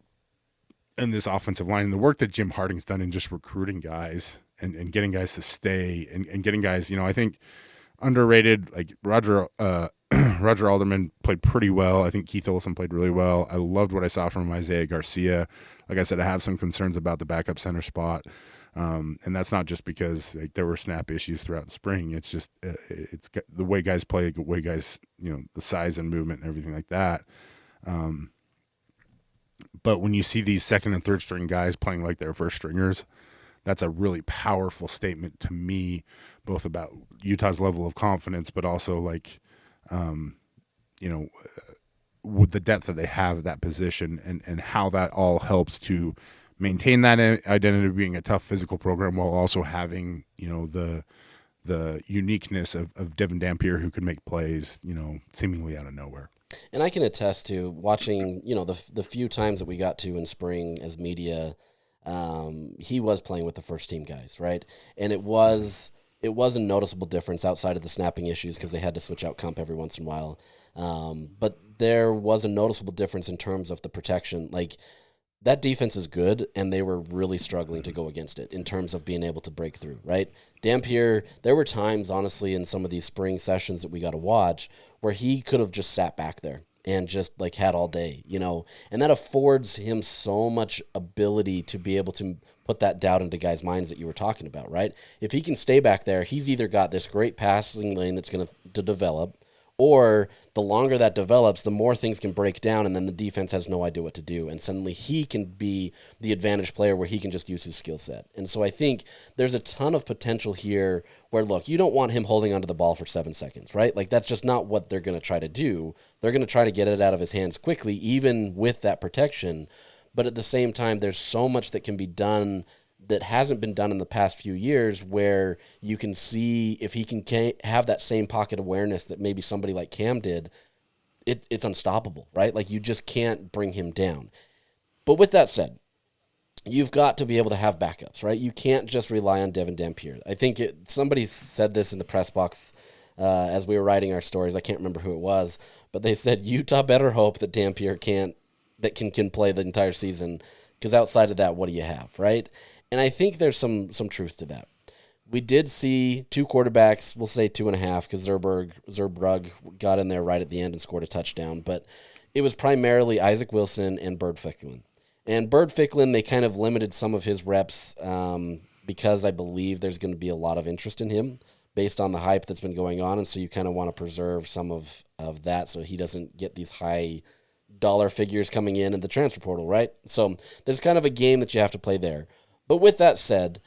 and this offensive line and the work that Jim Harding's done in just recruiting guys and getting guys to stay and getting guys, I think underrated, like Roger Alderman played pretty well. I think Keith Olson played really well. I loved what I saw from Isaiah Garcia. Like I said, I have some concerns about the backup center spot. And that's not just because there were snap issues throughout the spring. It's just it's the way guys play, the way guys, the size and movement and everything like that. But when you see these second and third string guys playing like they're first stringers, that's a really powerful statement to me, both about Utah's level of confidence, but also like, with the depth that they have at that position and how that all helps to maintain that identity of being a tough physical program while also having, the uniqueness of Devon Dampier who can make plays, seemingly out of nowhere. And I can attest to watching, the few times that we got to in spring as media, he was playing with the first team guys, right? And it was a noticeable difference outside of the snapping issues because they had to switch out Kump every once in a while. But there was a noticeable difference in terms of the protection. Like, that defense is good, and they were really struggling to go against it in terms of being able to break through, right? Dampier, there were times, honestly, in some of these spring sessions that we got to watch where he could have just sat back there and just, like, had all day, And that affords him so much ability to be able to put that doubt into guys' minds that you were talking about, right? If he can stay back there, he's either got this great passing lane that's going to develop, or the longer that develops, the more things can break down, and then the defense has no idea what to do. And suddenly he can be the advantage player where he can just use his skill set. And so I think there's a ton of potential here where, look, you don't want him holding onto the ball for 7 seconds, right? Like, that's just not what they're going to try to do. They're going to try to get it out of his hands quickly, even with that protection. But at the same time, there's so much that can be done that hasn't been done in the past few years where you can see if he can have that same pocket awareness that maybe somebody like Cam did, it's unstoppable, right? Like, you just can't bring him down. But with that said, you've got to be able to have backups, right? You can't just rely on Devon Dampier. I think somebody said this in the press box as we were writing our stories. I can't remember who it was, but they said Utah better hope that Dampier can play the entire season, because outside of that, what do you have, right? And I think there's some truth to that. We did see two quarterbacks, we'll say 2.5, because Zerbrug got in there right at the end and scored a touchdown. But it was primarily Isaac Wilson and Bird Ficklin. And Bird Ficklin, they kind of limited some of his reps because I believe there's going to be a lot of interest in him based on the hype that's been going on. And so you kind of want to preserve some of that so he doesn't get these high dollar figures coming in the transfer portal, right? So there's kind of a game that you have to play there. But with that said,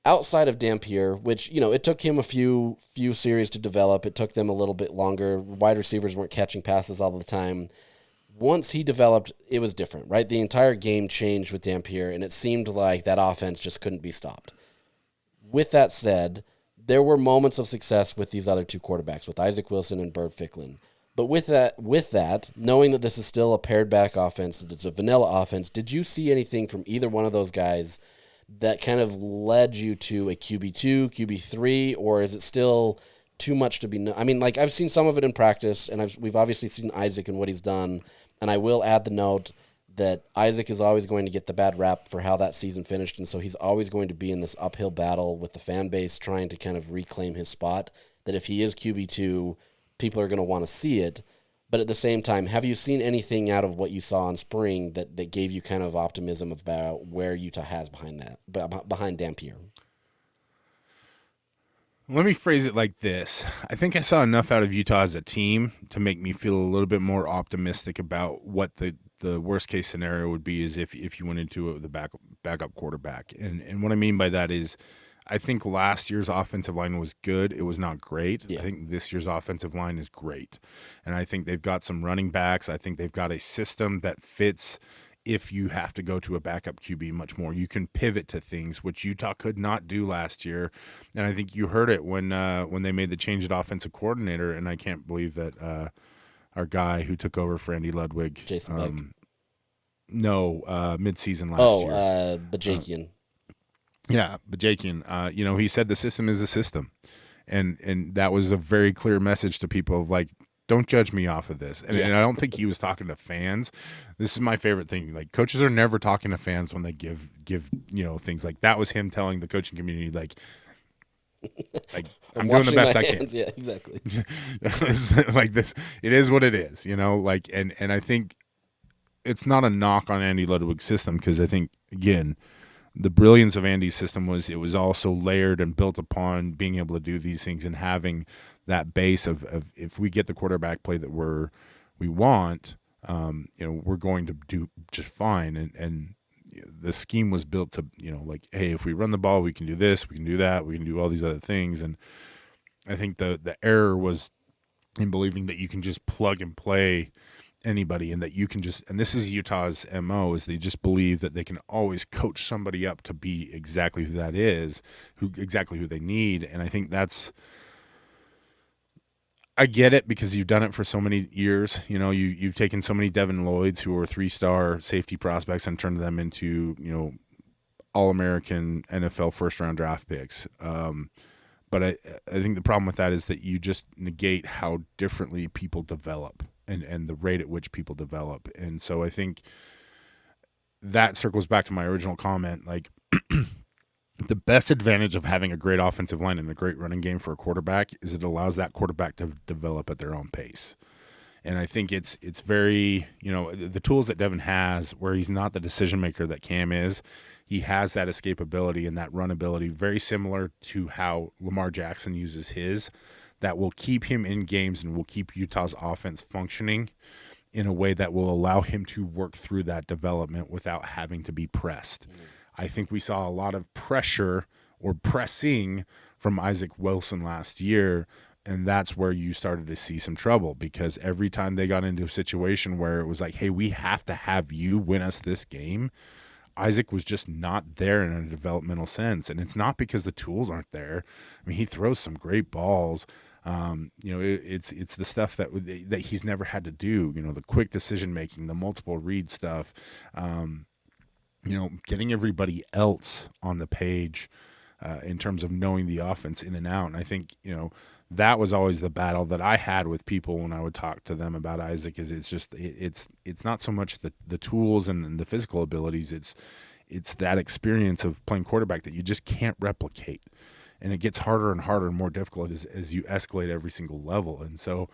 outside of Dampier, which, it took him a few series to develop. It took them a little bit longer. Wide receivers weren't catching passes all the time. Once he developed, it was different, right? The entire game changed with Dampier, and it seemed like that offense just couldn't be stopped. With that said, there were moments of success with these other two quarterbacks, with Isaac Wilson and Bird Ficklin. But with that, knowing that this is still a pared back offense, that it's a vanilla offense, did you see anything from either one of those guys that kind of led you to a QB2, QB3, or is it still too much to be? I mean, like, I've seen some of it in practice, and we've obviously seen Isaac and what he's done, and I will add the note that Isaac is always going to get the bad rap for how that season finished, and so he's always going to be in this uphill battle with the fan base trying to kind of reclaim his spot, that if he is QB2, people are going to want to see it. But at the same time, have you seen anything out of what you saw in spring that gave you kind of optimism about where Utah has behind Dampier? Let me phrase it like this. I think I saw enough out of Utah as a team to make me feel a little bit more optimistic about what the worst case scenario would be is if you went into it with a backup quarterback. And what I mean by that is I think last year's offensive line was good. It was not great. Yeah. I think this year's offensive line is great. And I think they've got some running backs. I think they've got a system that fits if you have to go to a backup QB much more. You can pivot to things, which Utah could not do last year. And I think you heard it when they made the change at offensive coordinator, and I can't believe that our guy who took over for Andy Ludwig. Jason Beck. Midseason last year. Bajakian. Yeah, Bajakian. He said the system is a system. And that was a very clear message to people of like, don't judge me off of this. And I don't think he was talking to fans. This is my favorite thing. Like, coaches are never talking to fans when they give things like that. Was him telling the coaching community like I'm doing the best I can. Yeah, exactly. Like this, it is what it is, and I think it's not a knock on Andy Ludwig's system, because I think, again, the brilliance of Andy's system was it was also layered and built upon being able to do these things and having that base of if we get the quarterback play that we want, we're going to do just fine. And the scheme was built to, like, hey, if we run the ball, we can do this, we can do that, we can do all these other things. And I think the error was in believing that you can just plug and play anybody, and that you can just, and this is Utah's MO, is they just believe that they can always coach somebody up to be exactly who that is, exactly who they need. And I think I get it, because you've done it for so many years. You've taken so many Devin Lloyds who were 3-star safety prospects and turned them into, All-American NFL first-round draft picks. But I think the problem with that is that you just negate how differently people develop and the rate at which people develop. And so I think that circles back to my original comment. Like, the best advantage of having a great offensive line and a great running game for a quarterback is it allows that quarterback to develop at their own pace. And I think it's very, the tools that Devin has, where he's not the decision maker that Cam is, he has that escapability and that run ability, very similar to how Lamar Jackson uses his, that will keep him in games and will keep Utah's offense functioning in a way that will allow him to work through that development without having to be pressed. I think we saw a lot of pressure or pressing from Isaac Wilson last year, and that's where you started to see some trouble, because every time they got into a situation where it was like, hey, we have to have you win us this game, Isaac was just not there in a developmental sense. And it's not because the tools aren't there. I mean, he throws some great balls. It's the stuff that he's never had to do, the quick decision making, the multiple read stuff, getting everybody else on the page in terms of knowing the offense in and out. And I think, that was always the battle that I had with people when I would talk to them about Isaac, is it's not so much the tools and the physical abilities. It's that experience of playing quarterback that you just can't replicate. And it gets harder and harder and more difficult as you escalate every single level. And so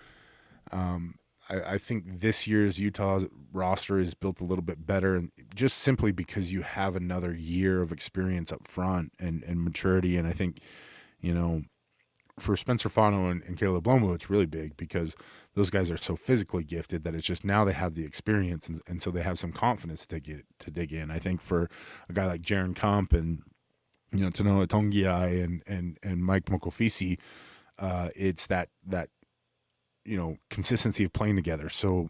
I think this year's Utah roster is built a little bit better, and just simply because you have another year of experience up front and maturity. And I think, for Spencer Fano and Caleb Lomu, it's really big, because those guys are so physically gifted that it's just now they have the experience, and so they have some confidence to dig in. I think for a guy like Jaron Kump and Tanoa Tongiai and Mike Mokofisi, it's that consistency of playing together so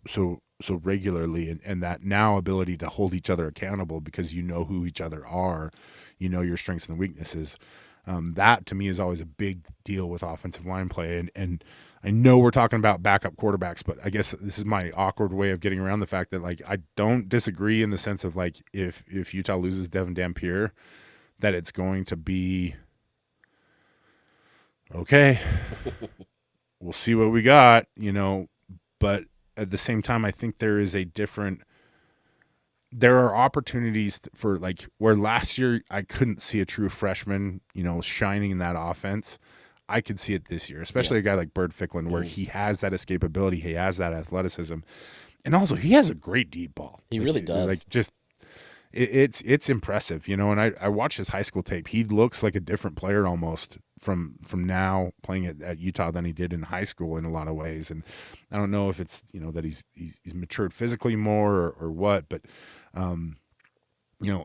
regularly, and that now ability to hold each other accountable, because who each other are, your strengths and weaknesses. That to me is always a big deal with offensive line play. And I know we're talking about backup quarterbacks, but I guess this is my awkward way of getting around the fact that, like, I don't disagree in the sense of, like, if Utah loses Devon Dampier, that it's going to be okay. We'll see what we got, but at the same time, I think there is a different there are opportunities for, like, where last year I couldn't see a true freshman, shining in that offense. I could see it this year, especially a guy like Bird Ficklin, where he has that escapability, he has that athleticism, and also he has a great deep ball. He really does. Like, just it's impressive, And I watched his high school tape. He looks like a different player almost from now playing at Utah than he did in high school in a lot of ways. And I don't know if it's that he's matured physically more or what, but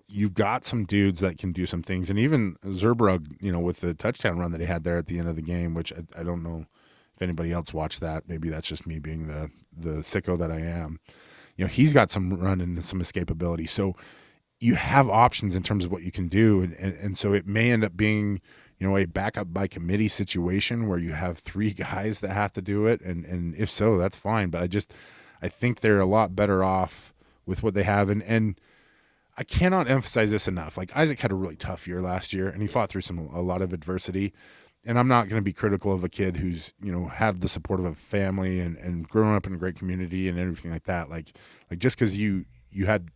you've got some dudes that can do some things, and even Zerbrug, with the touchdown run that he had there at the end of the game, which I don't know if anybody else watched that. Maybe that's just me being the sicko that I am. He's got some run and some escapability. So you have options in terms of what you can do, and so it may end up being a backup by committee situation where you have 3 guys that have to do it, and if so, that's fine. But I think they're a lot better off with what they have, and I cannot emphasize this enough. Like, Isaac had a really tough year last year, and he fought through a lot of adversity. And I'm not going to be critical of a kid who's had the support of a family and grown up in a great community and everything like that. Like just because you had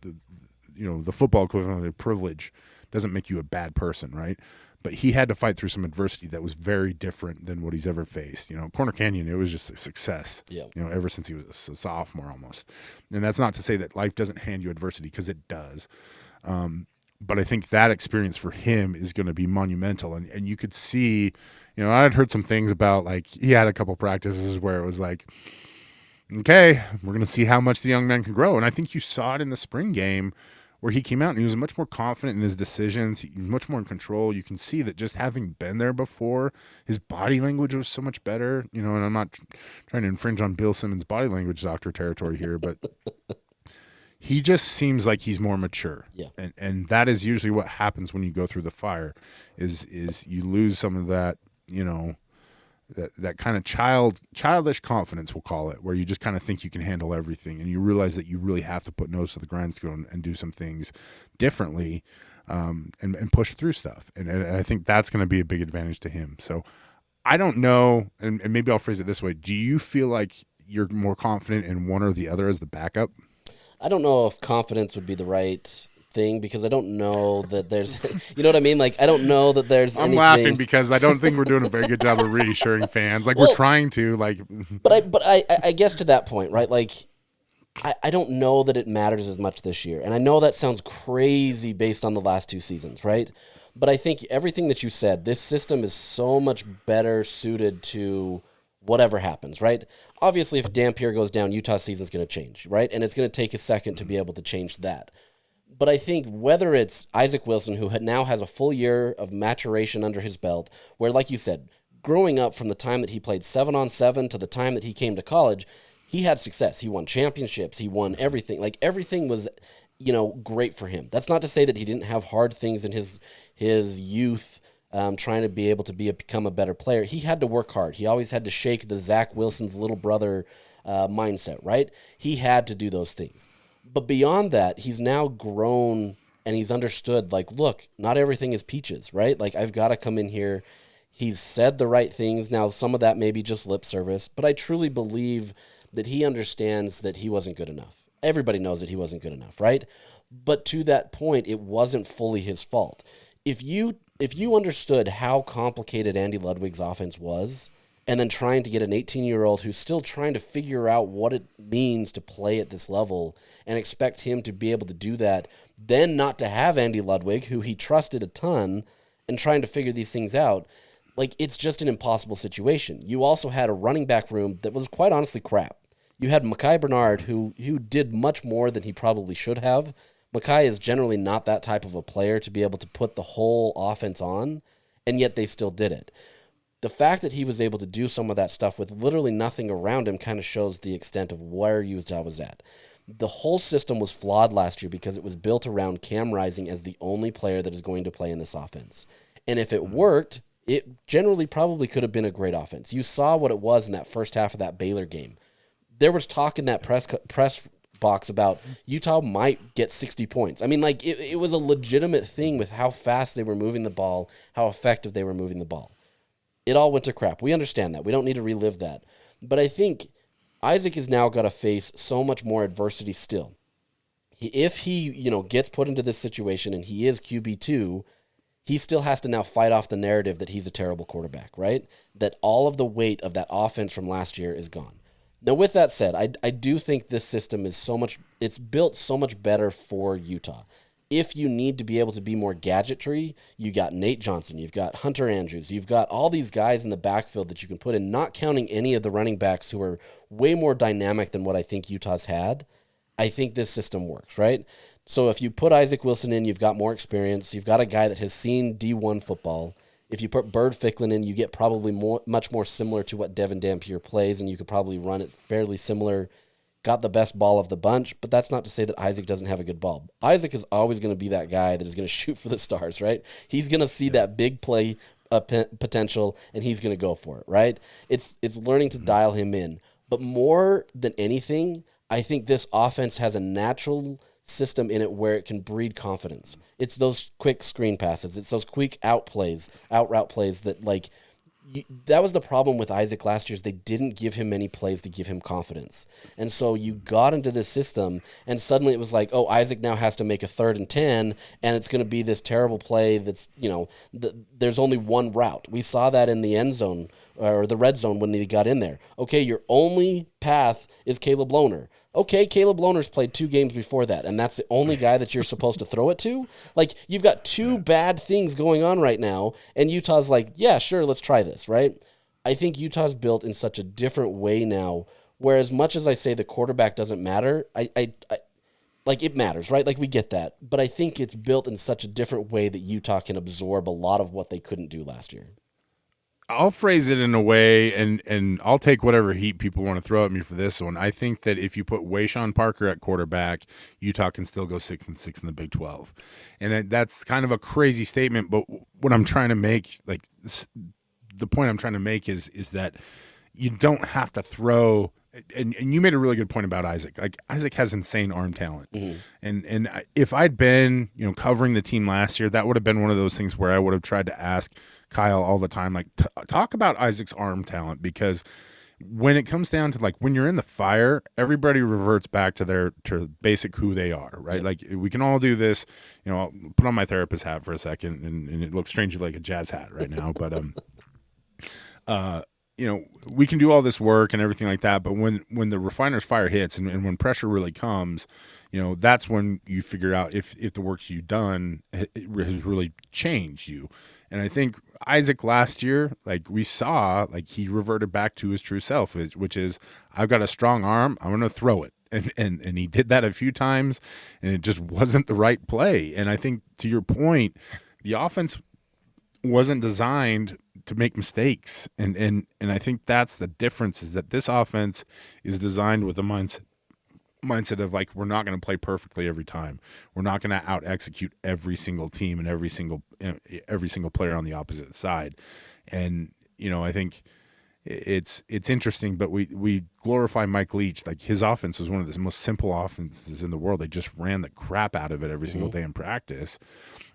the football equivalent of privilege doesn't make you a bad person, right? But he had to fight through some adversity that was very different than what he's ever faced. Corner Canyon, it was just a success, ever since he was a sophomore almost. And that's not to say that life doesn't hand you adversity, because it does. But I think that experience for him is going to be monumental. And you could see, I had heard some things about, like, he had a couple practices where it was like, okay, we're going to see how much the young man can grow. And I think you saw it in the spring game where he came out and he was much more confident in his decisions, he was much more in control. You can see that just having been there before, his body language was so much better. And I'm not trying to infringe on Bill Simmons' body language doctor territory here, but he just seems like he's more mature. Yeah. And that is usually what happens when you go through the fire, is you lose some of that, that kind of childish confidence, we'll call it, where you just kind of think you can handle everything, and you realize that you really have to put nose to the grindstone and do some things differently, and push through stuff. And I think that's going to be a big advantage to him. So I don't know, and maybe I'll phrase it this way. Do you feel like you're more confident in one or the other as the backup? I don't know if confidence would be the right thing, because I don't know that there's you know what I mean? Like, I don't know that there's I'm anything. laughing because I don't think we're doing a very good job of reassuring fans. Like, we're trying to, like. But I guess to that point, right? Like, I don't know that it matters as much this year. And I know that sounds crazy based on the last 2 seasons, right? But I think everything that you said, this system is so much better suited to whatever happens, right? Obviously, if Dampier goes down, Utah's season's going to change, right? And it's going to take a second to be able to change that. But I think whether it's Isaac Wilson, who now has a full year of maturation under his belt, where, like you said, growing up from the time that he played 7-on-7 to the time that he came to college, he had success. He won championships. He won everything. Like, everything was, great for him. That's not to say that he didn't have hard things in his youth, trying to be able to become a better player. He had to work hard. He always had to shake the Zach Wilson's little brother mindset, right? He had to do those things. But beyond that, he's now grown and he's understood, like, look, not everything is peaches, right? Like, I've got to come in here. He's said the right things. Now, some of that may be just lip service, but I truly believe that he understands that he wasn't good enough. Everybody knows that he wasn't good enough, right? But to that point, it wasn't fully his fault. If you understood how complicated Andy Ludwig's offense was, and then trying to get an 18-year-old who's still trying to figure out what it means to play at this level and expect him to be able to do that, then not to have Andy Ludwig, who he trusted a ton, and trying to figure these things out, like, it's just an impossible situation. You also had a running back room that was quite honestly crap. You had Mekhi Bernard, who did much more than he probably should have. Mekhi is generally not that type of a player to be able to put the whole offense on, and yet they still did it. The fact that he was able to do some of that stuff with literally nothing around him kind of shows the extent of where Utah was at. The whole system was flawed last year because it was built around Cam Rising as the only player that is going to play in this offense. And if it worked, it generally probably could have been a great offense. You saw what it was in that first half of that Baylor game. There was talk in that press box about Utah might get 60 points. I mean, like, it was a legitimate thing with how fast they were moving the ball, how effective they were moving the ball. It all went to crap. We understand that. We don't need to relive that. But I think Isaac has now got to face so much more adversity still. if he, gets put into this situation and he is QB2, he still has to now fight off the narrative that he's a terrible quarterback, right? That all of the weight of that offense from last year is gone. Now, with that said, I do think this system is it's built so much better for Utah. If you need to be able to be more gadgetry, you got Nate Johnson, you've got Hunter Andrews, you've got all these guys in the backfield that you can put in, not counting any of the running backs who are way more dynamic than what I think Utah's had. I think this system works, right? So if you put Isaac Wilson in, you've got more experience. You've got a guy that has seen D1 football. If you put Bird Ficklin in, you get probably much more similar to what Devon Dampier plays, and you could probably run it fairly similar. Got the best ball of the bunch, but that's not to say that Isaac doesn't have a good ball. Isaac is always going to be that guy that is going to shoot for the stars, right? He's going to see that big play potential, and he's going to go for it, right? It's learning to dial him in. But more than anything, I think this offense has a natural system in it where it can breed confidence. It's those quick screen passes. It's those quick out route plays that that was the problem with Isaac last year is they didn't give him many plays to give him confidence. And so you got into this system and suddenly it was like, oh, Isaac now has to make a 3rd and 10 and it's going to be this terrible play that's, there's only one route. We saw that in the end zone or the red zone when he got in there. Okay, your only path is Caleb Lohner. Okay, Caleb Lohner's played 2 games before that, and that's the only guy that you're supposed to throw it to? You've got 2 bad things going on right now, and Utah's like, yeah, sure, let's try this, right? I think Utah's built in such a different way now, where as much as I say the quarterback doesn't matter, it matters, right? We get that. But I think it's built in such a different way that Utah can absorb a lot of what they couldn't do last year. I'll phrase it in a way, and I'll take whatever heat people want to throw at me for this one. I think that if you put Wayshawn Parker at quarterback, Utah can still go 6-6 in the Big 12. And that's kind of a crazy statement, but what I'm trying to make, the point I'm trying to make is that you don't have to throw. And you made a really good point about Isaac. Isaac has insane arm talent, and if I'd been covering the team last year, that would have been one of those things where I would have tried to ask Kyle all the time, talk about Isaac's arm talent, because when it comes down to when you're in the fire, everybody reverts back to basic who they are, right? Yeah. We can all do this. I'll put on my therapist hat for a second, and it looks strangely like a jazz hat right now, but we can do all this work and everything like that, but when the refiner's fire hits and when pressure really comes, that's when you figure out if the work you've done has really changed you. And I think Isaac last year, we saw, he reverted back to his true self, which is, I've got a strong arm, I'm going to throw it. And he did that a few times, and it just wasn't the right play. And I think, to your point, the offense wasn't designed to make mistakes. And I think that's the difference, is that this offense is designed with a mindset of we're not going to play perfectly every time. We're not going to out execute every single team and every single player on the opposite side. And I think it's interesting, but we glorify Mike Leach. His offense was one of the most simple offenses in the world. They just ran the crap out of it every single day in practice.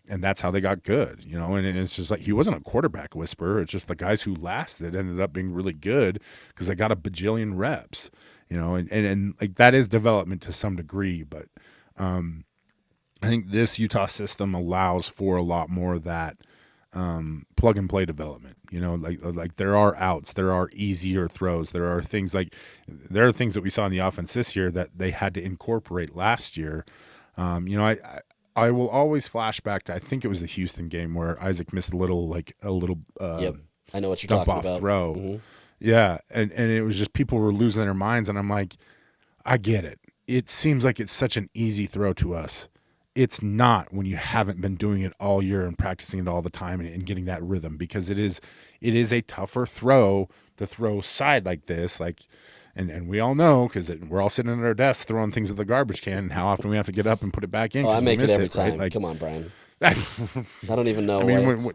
And that's how they got good, and it's just he wasn't a quarterback whisperer. It's just the guys who lasted ended up being really good because they got a bajillion reps, and that is development to some degree. But I think this Utah system allows for a lot more of that plug and play development. There are outs, there are easier throws, there are things there are things that we saw in the offense this year that they had to incorporate last year. I will always flash back to, I think it was the Houston game where Isaac missed a little yep, I know what you're dump talking off about. Throw. Mm-hmm. Yeah, and it was just people were losing their minds, and I'm like, I get it. It seems like it's such an easy throw to us. It's not when you haven't been doing it all year and practicing it all the time and getting that rhythm, because it is a tougher throw to throw side like this, And we all know, because we're all sitting at our desks throwing things at the garbage can, and how often we have to get up and put it back in. Oh, I make it every time. Right? Come on, Brian. I don't even know.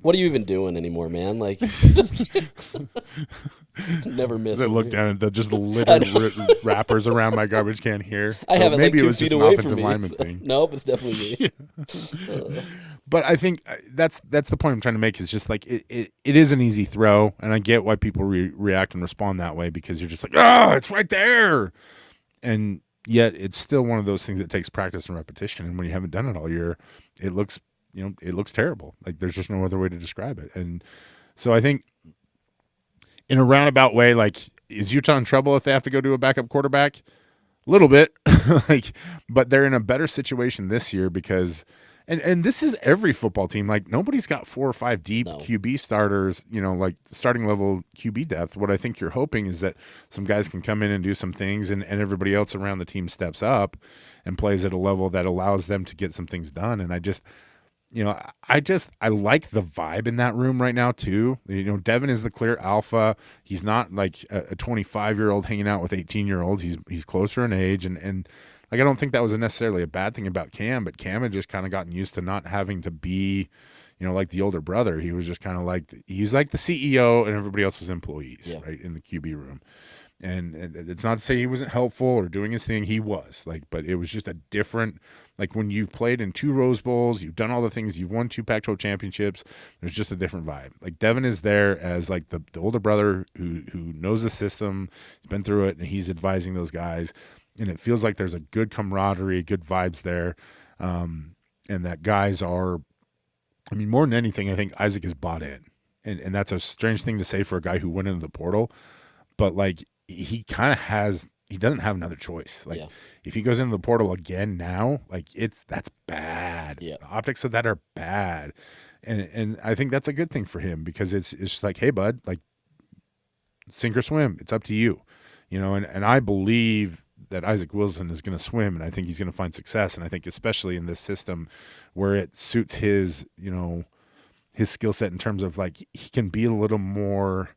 What are you even doing anymore, man? Just never miss. I look down at the littered wrappers around my garbage can here. I have it maybe 2 it was feet just away an from offensive me. lineman thing. Nope, it's definitely me. But I think that's the point I'm trying to make, is just it is an easy throw, and I get why people react and respond that way, because you're just it's right there. And Yet it's still one of those things that takes practice and repetition. And when you haven't done it all year, it looks terrible. Like there's just no other way to describe it. And so I think in a roundabout way, like, is Utah in trouble if they have to go to a backup quarterback? A little bit, but they're in a better situation this year because, and this is every football team. Like nobody's got 4 or 5 deep QB starters, like starting level QB depth. What I think you're hoping is that some guys can come in and do some things, and everybody else around the team steps up and plays at a level that allows them to get some things done. And I like the vibe in that room right now too. Devon is the clear alpha. He's not like a 25-year-old hanging out with 18-year-olds. He's closer in age, and like I don't think that was necessarily a bad thing about Cam, but Cam had just kind of gotten used to not having to be, like the older brother. He was just kind of like he was like the CEO, and everybody else was employees, right, in the QB room. And it's not to say he wasn't helpful or doing his thing. He was, but it was just a different, like when you've played in 2 Rose Bowls, you've done all the things, you've won 2 Pac-12 championships, there's just a different vibe. Like Devon is there as like the older brother who knows the system, he's been through it, and he's advising those guys. And it feels like there's a good camaraderie, good vibes there. And that guys are, more than anything, I think Isaac is bought in. And that's a strange thing to say for a guy who went into the portal. But like, he doesn't have another choice. Like if he goes into the portal again now, like that's bad. The optics of that are bad. And I think that's a good thing for him because it's just like, hey bud, like sink or swim. It's up to you. And I believe that Isaac Wilson is going to swim, and I think he's going to find success. And I think especially in this system where it suits his, his skill set in terms of like he can be a little more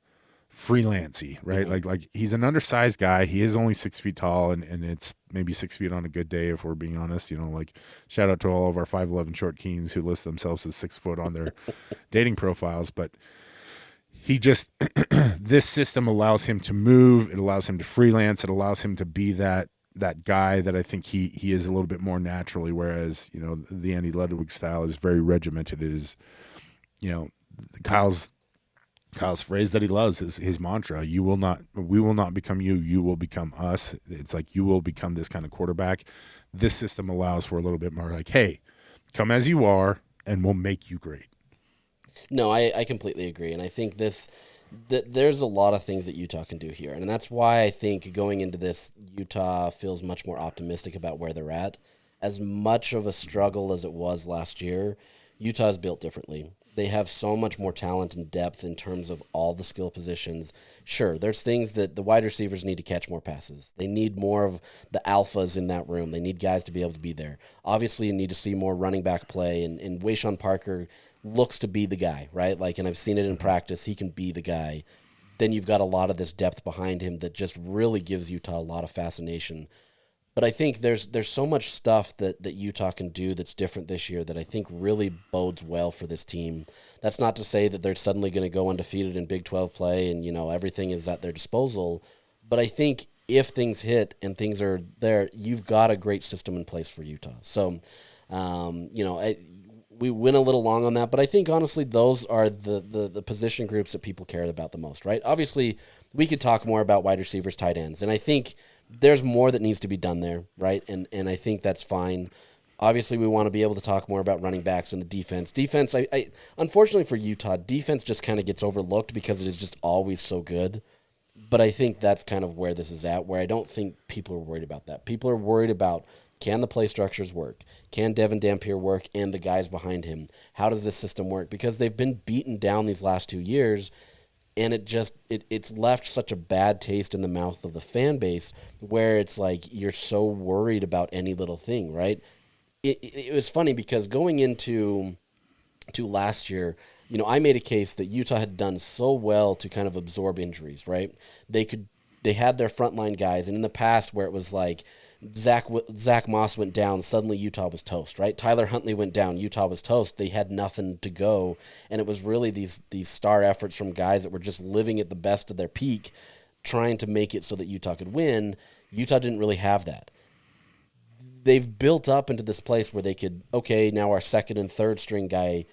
freelancy, right? Like he's an undersized guy. He is only 6 feet tall, and it's maybe 6 feet on a good day if we're being honest. Like shout out to all of our 5'11" short keens who list themselves as 6 foot on their dating profiles. But he just this system allows him to move. It allows him to freelance. It allows him to be that guy that I think he is a little bit more naturally. Whereas the Andy Ludwig style is very regimented. It is Kyle's phrase that he loves is his mantra. We will not become you. You will become us. It's like you will become this kind of quarterback. This system allows for a little bit more like, hey, come as you are, and we'll make you great. No, I completely agree. And I think there's a lot of things that Utah can do here. And that's why I think going into this, Utah feels much more optimistic about where they're at. As much of a struggle as it was last year, Utah is built differently. They have so much more talent and depth in terms of all the skill positions. Sure, there's things that the wide receivers need to catch more passes. They need more of the alphas in that room. They need guys to be able to be there. Obviously, you need to see more running back play, and Wayshawn Parker looks to be the guy, right? Like, and I've seen it in practice. He can be the guy. Then you've got a lot of this depth behind him that just really gives Utah a lot of fascination. But I think there's so much stuff that Utah can do that's different this year that I think really bodes well for this team. That's not to say that they're suddenly going to go undefeated in Big 12 play and, everything is at their disposal. But I think if things hit and things are there, you've got a great system in place for Utah. So, we went a little long on that, but I think honestly those are the position groups that people care about the most, right? Obviously, we could talk more about wide receivers, tight ends, and I think there's more that needs to be done there, right? And I think that's fine. Obviously, we want to be able to talk more about running backs and the defense. Defense, I unfortunately for Utah, defense just kind of gets overlooked because it is just always so good. But I think that's kind of where this is at, where I don't think people are worried about that. People are worried about, can the play structures work? Can Devon Dampier work and the guys behind him? How does this system work? Because they've been beaten down these last 2 years, and it's left such a bad taste in the mouth of the fan base where it's like you're so worried about any little thing, right? It was funny because going into last year, I made a case that Utah had done so well to kind of absorb injuries, right? They had their frontline guys, and in the past where it was like Zach Moss went down, suddenly Utah was toast, right? Tyler Huntley went down, Utah was toast. They had nothing to go, and it was really these star efforts from guys that were just living at the best of their peak, trying to make it so that Utah could win. Utah didn't really have that. They've built up into this place where they could, okay, now our second and third string guy,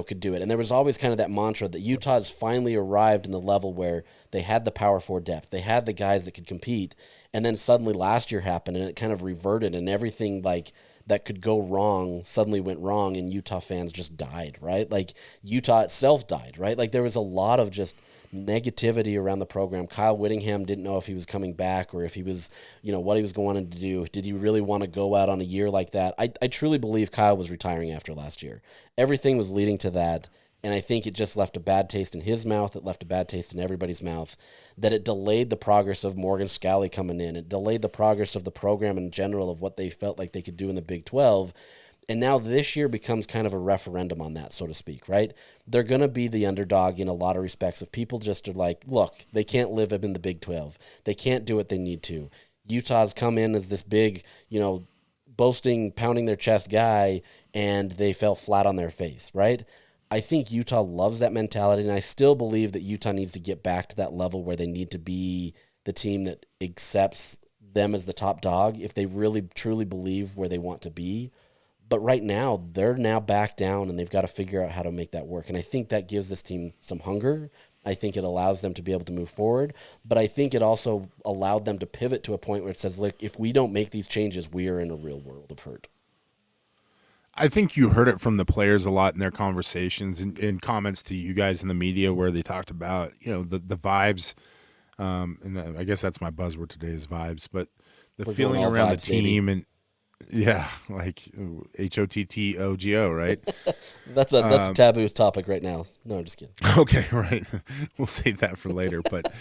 could do it. And there was always kind of that mantra that Utah has finally arrived in the level where they had the power forward depth. They had the guys that could compete. And then suddenly last year happened and it kind of reverted, and everything like that could go wrong suddenly went wrong, and Utah fans just died, right? Like Utah itself died, right? Like there was a lot of just negativity around the program. Kyle Whittingham didn't know if he was coming back or if he was, what he was going to do. Did he really want to go out on a year like that? I truly believe Kyle was retiring after last year. Everything was leading to that, and I think it just left a bad taste in his mouth. It left a bad taste in everybody's mouth, that it delayed the progress of Morgan Scalley coming in. It delayed the progress of the program in general, of what they felt like they could do in the Big 12. And now this year becomes kind of a referendum on that, so to speak, right? They're going to be the underdog in a lot of respects. If people just are like, look, they can't live up in the Big 12. They can't do what they need to. Utah's come in as this big, boasting, pounding their chest guy, and they fell flat on their face, right? I think Utah loves that mentality, and I still believe that Utah needs to get back to that level where they need to be the team that accepts them as the top dog if they really, truly believe where they want to be. But right now, they're now back down, and they've got to figure out how to make that work. And I think that gives this team some hunger. I think it allows them to be able to move forward. But I think it also allowed them to pivot to a point where it says, look, if we don't make these changes, we are in a real world of hurt. I think you heard it from the players a lot in their conversations and in comments to you guys in the media, where they talked about, the vibes. I guess that's my buzzword today is vibes, but the We're feeling going all around vibes, the team, baby. and yeah, like HOTTOGO, right? That's a taboo topic right now. No, I'm just kidding. Okay, right. We'll save that for later. But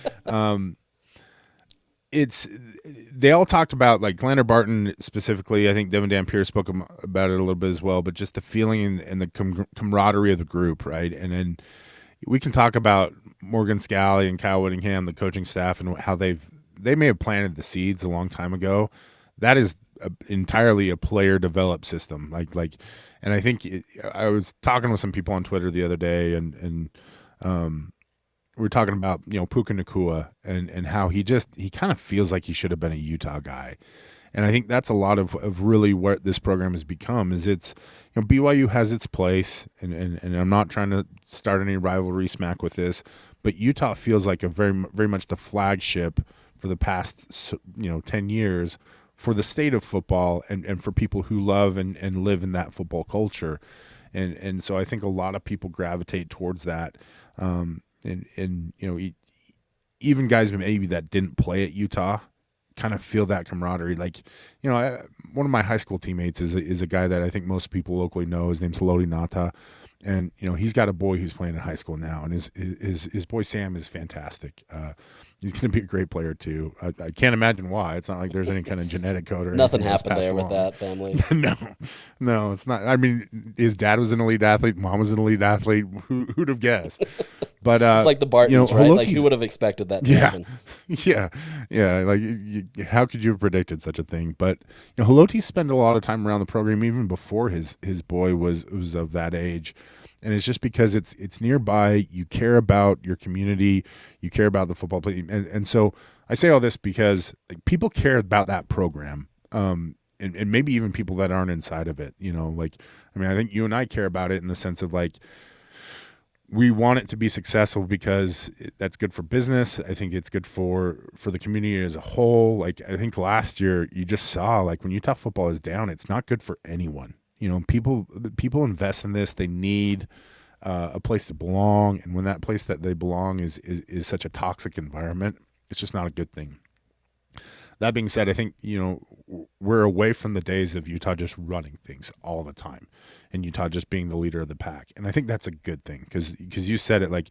they all talked about, like Lander Barton specifically. I think Devon Dampier spoke about it a little bit as well. But just the feeling and the camaraderie of the group, right? And then we can talk about Morgan Scalley and Kyle Whittingham, the coaching staff, and how they may have planted the seeds a long time ago. That is entirely a player developed system. And I think I was talking with some people on Twitter the other day, and we were talking about Puka Nacua and how he kind of feels like he should have been a Utah guy. And I think that's a lot of really what this program has become. Is it's BYU has its place, and I'm not trying to start any rivalry smack with this, but Utah feels like a very, very much the flagship for the past 10 years for the state of football and for people who love and live in that football culture. And so I think a lot of people gravitate towards that. Even guys maybe that didn't play at Utah kind of feel that camaraderie. One of my high school teammates is a guy that I think most people locally know. His name's Lodi Nata. And, he's got a boy who's playing in high school now, and his boy Sam is fantastic. He's going to be a great player, too. I can't imagine why. It's not like there's any kind of genetic code or Nothing anything happened there along with that family. No, it's not. I mean, his dad was an elite athlete. Mom was an elite athlete. Who'd have guessed? But it's like the Bartons, right? Like, who would have expected that to happen? Yeah. Like, how could you have predicted such a thing? But Haloti spent a lot of time around the program even before his boy was of that age. And it's just because it's nearby. You care about your community. You care about the football team. And so I say all this because people care about that program. And maybe even people that aren't inside of it. I think you and I care about it in the sense of we want it to be successful because that's good for business. I think it's good for the community as a whole. I think last year you just saw when Utah football is down, it's not good for anyone. People invest in this. They need a place to belong, and when that place that they belong is such a toxic environment, it's just not a good thing. That being said, I think we're away from the days of Utah just running things all the time, and Utah just being the leader of the pack. And I think that's a good thing because you said it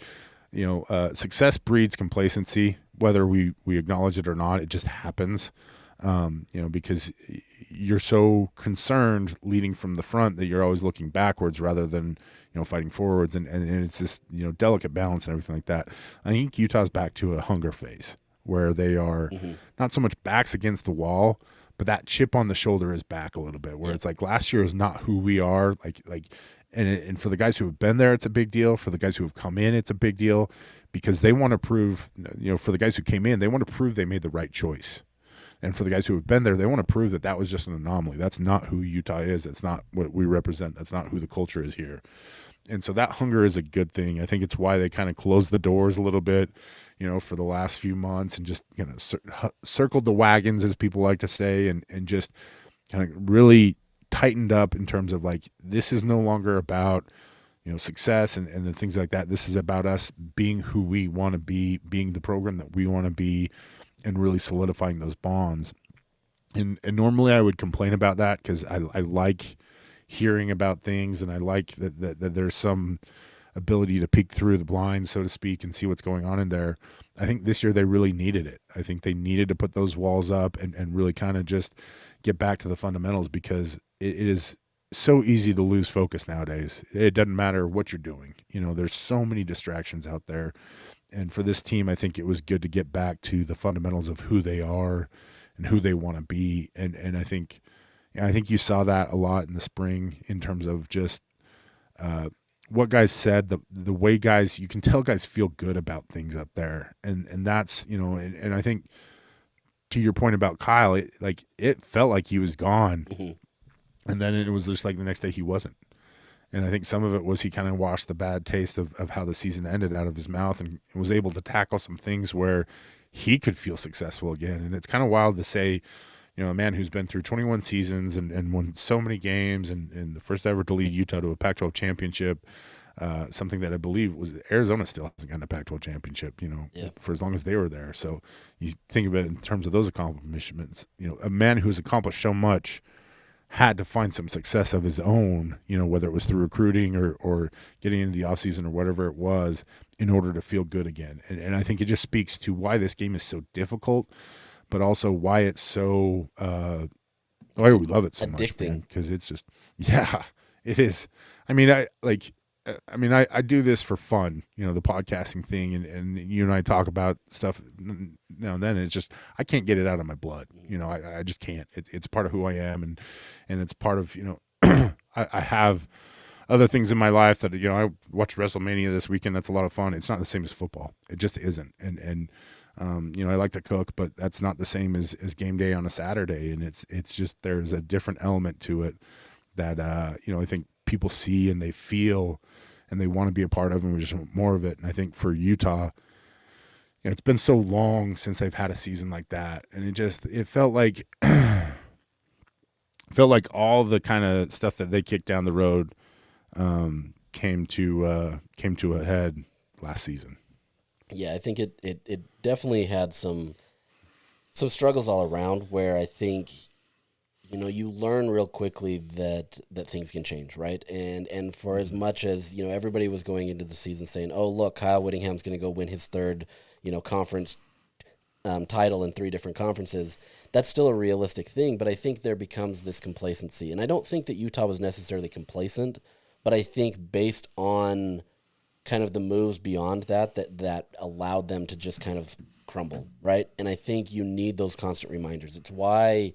success breeds complacency, whether we acknowledge it or not. It just happens. Because you're so concerned leading from the front that you're always looking backwards rather than, fighting forwards. And it's this, delicate balance and everything like that. I think Utah's back to a hunger phase where they are not so much backs against the wall, but that chip on the shoulder is back a little bit where it's last year is not who we are. And for the guys who have been there, it's a big deal. For the guys who have come in, it's a big deal because they want to prove, for the guys who came in, they want to prove they made the right choice. And for the guys who have been there, they want to prove that that was just an anomaly. That's not who Utah is. That's not what we represent. That's not who the culture is here. And so that hunger is a good thing. I think it's why they kind of closed the doors a little bit, for the last few months, and just circled the wagons, as people like to say, and just kind of really tightened up in terms of like, this is no longer about success and the things like that. This is about us being who we want to be, being the program that we want to be, and really solidifying those bonds. And normally I would complain about that because I like hearing about things, and I like that there's some ability to peek through the blinds, so to speak, and see what's going on in there. I think this year they really needed it. I think they needed to put those walls up and really kind of just get back to the fundamentals, because it is so easy to lose focus nowadays. It doesn't matter what you're doing. There's so many distractions out there. And for this team, I think it was good to get back to the fundamentals of who they are and who they want to be. And I think you saw that a lot in the spring in terms of just what guys said, the way guys, you can tell guys feel good about things up there. And that's, and I think to your point about Kyle, it felt like he was gone. Mm-hmm. And then it was just like the next day he wasn't. And I think some of it was he kind of washed the bad taste of how the season ended out of his mouth, and was able to tackle some things where he could feel successful again. And it's kind of wild to say, a man who's been through 21 seasons and won so many games and the first ever to lead Utah to a Pac-12 championship, something that I believe was Arizona still hasn't gotten a Pac-12 championship, for as long as they were there. So you think of it in terms of those accomplishments, a man who's accomplished so much had to find some success of his own, whether it was through recruiting or getting into the offseason or whatever it was, in order to feel good again. And I think it just speaks to why this game is so difficult, but also why it's so why we love it so addicting. Much, because it's just, yeah, it is. I mean, I do this for fun, the podcasting thing, and you and I talk about stuff now and then. It's just, I can't get it out of my blood. I just can't. It's part of who I am, and it's part of, I have other things in my life that, I watched WrestleMania this weekend. That's a lot of fun. It's not the same as football. It just isn't. And I like to cook, but that's not the same as game day on a Saturday. And it's just, there's a different element to it that, I think people see and they feel and they want to be a part of, and we just want more of it. And I think for Utah, it's been so long since they've had a season like that. And it felt like, all the kind of stuff that they kicked down the road, came to a head last season. Yeah, I think it definitely had some struggles all around, where I think, you learn real quickly that things can change, right? And for as much as, everybody was going into the season saying, oh, look, Kyle Whittingham's going to go win his third, conference title in 3 different conferences, that's still a realistic thing. But I think there becomes this complacency. And I don't think that Utah was necessarily complacent, but I think based on kind of the moves beyond that allowed them to just kind of crumble, right? And I think you need those constant reminders. It's why,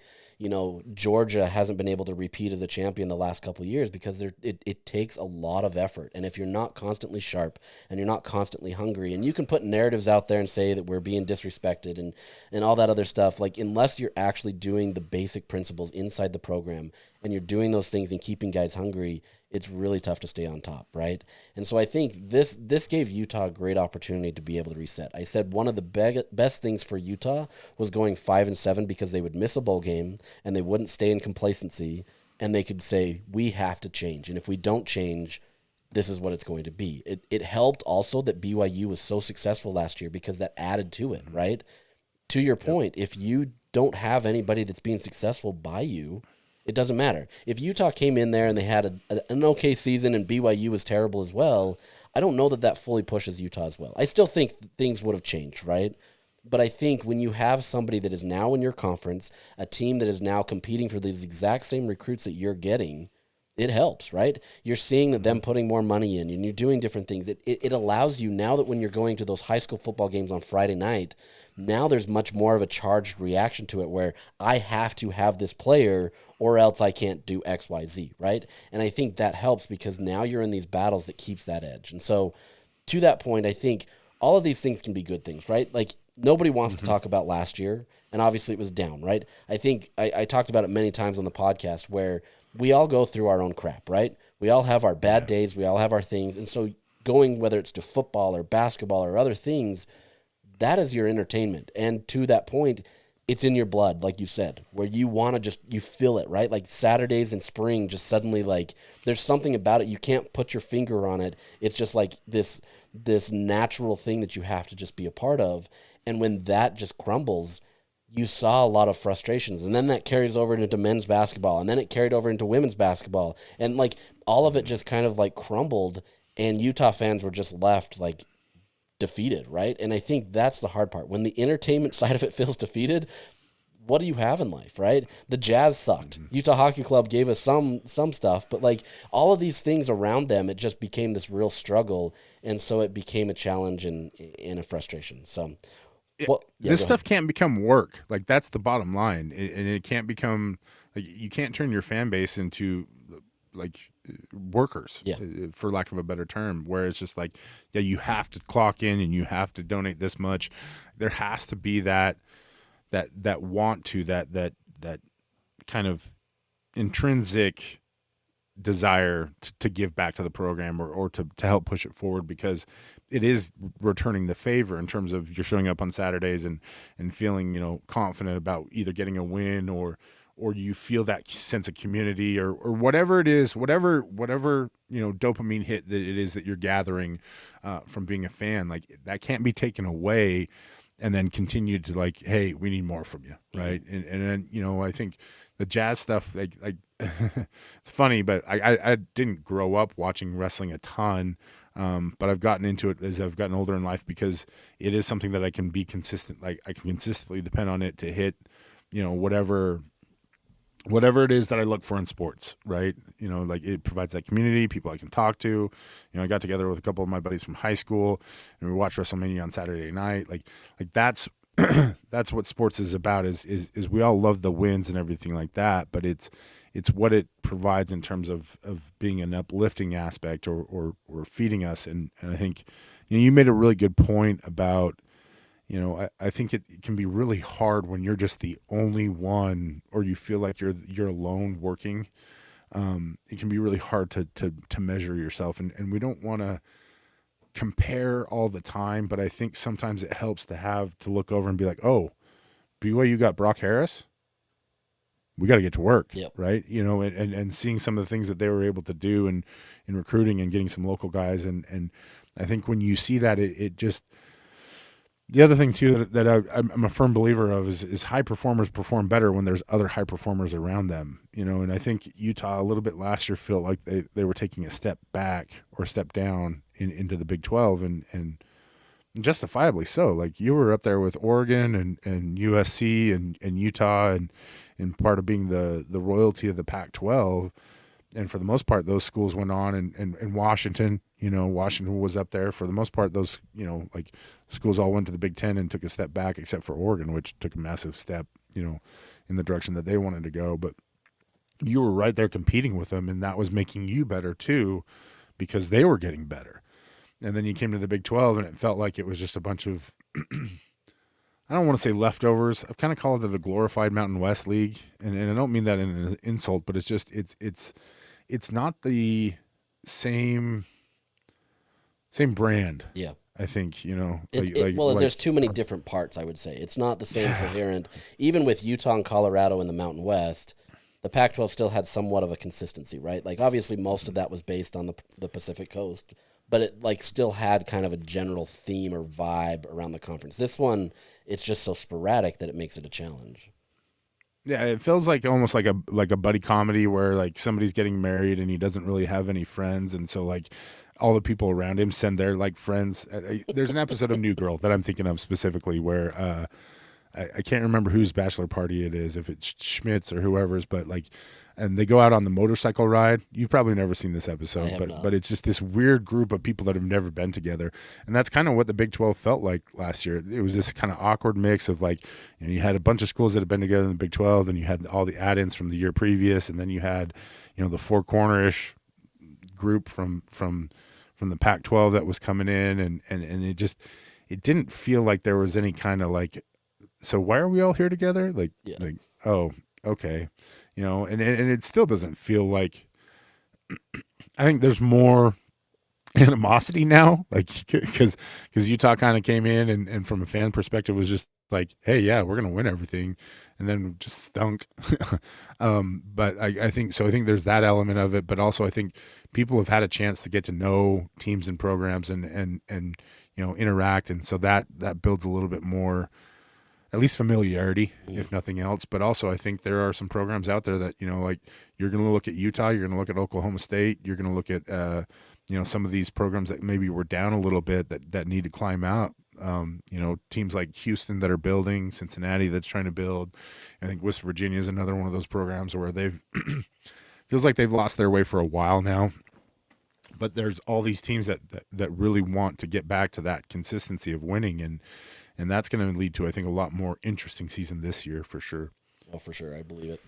Georgia hasn't been able to repeat as a champion the last couple of years, because it takes a lot of effort. And if you're not constantly sharp and you're not constantly hungry, and you can put narratives out there and say that we're being disrespected and all that other stuff, like, unless you're actually doing the basic principles inside the program and you're doing those things and keeping guys hungry, it's really tough to stay on top, right? And so I think this gave Utah a great opportunity to be able to reset. I said one of the best things for Utah was going 5-7, because they would miss a bowl game and they wouldn't stay in complacency, and they could say, we have to change. And if we don't change, this is what it's going to be. It helped also that BYU was so successful last year, because that added to it, right? To your point, if you don't have anybody that's being successful by you, it doesn't matter. If Utah came in there and they had an okay season and BYU was terrible as well, I don't know that fully pushes Utah as well. I still think things would have changed, right? But I think when you have somebody that is now in your conference, a team that is now competing for these exact same recruits that you're getting, it helps, right? You're seeing that them putting more money in, and you're doing different things. It allows you now that when you're going to those high school football games on Friday night, now there's much more of a charged reaction to it, where I have to have this player or else I can't do X, Y, Z, right? And I think that helps, because now you're in these battles that keeps that edge. And so to that point, I think all of these things can be good things, right? Like, nobody wants to talk about last year, and obviously it was down, right? I think I talked about it many times on the podcast where we all go through our own crap, right? We all have our bad days, we all have our things, and so going, whether it's to football or basketball or other things, that is your entertainment. And to that point, it's in your blood, like you said, where you want to just, you feel it, right? Like Saturdays in spring, just suddenly like there's something about it. You can't put your finger on it. It's just like this natural thing that you have to just be a part of. And when that just crumbles, you saw a lot of frustrations. And then that carries over into men's basketball. And then it carried over into women's basketball. And like all of it just kind of like crumbled. And Utah fans were just left like defeated, right? And I think that's the hard part. When the entertainment side of it feels defeated, what do you have in life, right? The Jazz sucked. Utah Hockey Club gave us some stuff, but like all of these things around them, it just became this real struggle, and so it became a challenge and a frustration. So, this stuff can't become work. Like that's the bottom line, and it can't become like you can't turn your fan base into like workers, for lack of a better term, where it's just like, you have to clock in and you have to donate this much. There has to be that want to, that kind of intrinsic desire to give back to the program or to help push it forward, because it is returning the favor in terms of you're showing up on Saturdays and feeling, confident about either getting a win or you feel that sense of community or whatever it is, whatever dopamine hit that it is that you're gathering from being a fan. Like that can't be taken away and then continue to like, hey, we need more from you, right? And then I think the Jazz stuff, like it's funny, but I didn't grow up watching wrestling a ton, but I've gotten into it as I've gotten older in life because it is something that I can be consistent. Like I can consistently depend on it to hit, whatever it is that I look for in sports, right? Like it provides that community, people I can talk to. I got together with a couple of my buddies from high school and we watched WrestleMania on Saturday night. Like that's that's what sports is about, is we all love the wins and everything like that, but it's what it provides in terms of being an uplifting aspect or feeding us. And I think you made a really good point about I think it can be really hard when you're just the only one, or you feel like you're alone working. It can be really hard to measure yourself, and we don't want to compare all the time. But I think sometimes it helps to look over and be like, oh, BYU got Brock Harris. We got to get to work, right? And seeing some of the things that they were able to do in recruiting and getting some local guys, and I think when you see that, it just. The other thing, too, that I'm a firm believer of is high performers perform better when there's other high performers around them, and I think Utah a little bit last year felt like they were taking a step back or step down into the Big 12, and justifiably so. Like you were up there with Oregon and USC and Utah and part of being the royalty of the Pac-12. And for the most part, those schools went on, and Washington, Washington was up there. For the most part, those, like schools all went to the Big Ten and took a step back, except for Oregon, which took a massive step, in the direction that they wanted to go. But you were right there competing with them, and that was making you better too, because they were getting better. And then you came to the Big 12, and it felt like it was just a bunch of, I don't want to say leftovers. I've kind of called it the glorified Mountain West League, and I don't mean that in an insult, but it's just it's not the same brand. Yeah. I think, there's too many different parts, I would say. It's not the same coherent. Even with Utah and Colorado in the Mountain West, the Pac-12 still had somewhat of a consistency, right? Like obviously most of that was based on the Pacific Coast, but it like still had kind of a general theme or vibe around the conference. This one, it's just so sporadic that it makes it a challenge. Yeah, it feels like almost like a buddy comedy where like somebody's getting married and he doesn't really have any friends, and so like all the people around him send their like friends. There's an episode of New Girl that I'm thinking of specifically where I can't remember whose bachelor party it is, if it's Schmidt's or whoever's, but like, and they go out on the motorcycle ride. You've probably never seen this episode, but it's just this weird group of people that have never been together. And that's kind of what the Big 12 felt like last year. It was this kind of awkward mix of like, you had a bunch of schools that had been together in the Big 12, and you had all the add-ins from the year previous, and then you had, the Four Corner-ish group from the Pac-12 that was coming in, and it didn't feel like there was any kind of like, so why are we all here together? Like, oh, okay. And it still doesn't feel like, I think there's more animosity now, like, because Utah kind of came in and from a fan perspective was just like, hey, yeah, we're going to win everything. And then just stunk. But I think there's that element of it, but also I think people have had a chance to get to know teams and programs and interact. And so that builds a little bit more, at least familiarity, if nothing else. But also I think there are some programs out there that, like you're going to look at Utah, you're going to look at Oklahoma State, you're going to look at, some of these programs that maybe were down a little bit that need to climb out. Teams like Houston that are building, Cincinnati that's trying to build. I think West Virginia is another one of those programs where they've feels like they've lost their way for a while now. But there's all these teams that really want to get back to that consistency of winning, and that's going to lead to, I think, a lot more interesting season this year for sure. Oh, for sure, I believe it.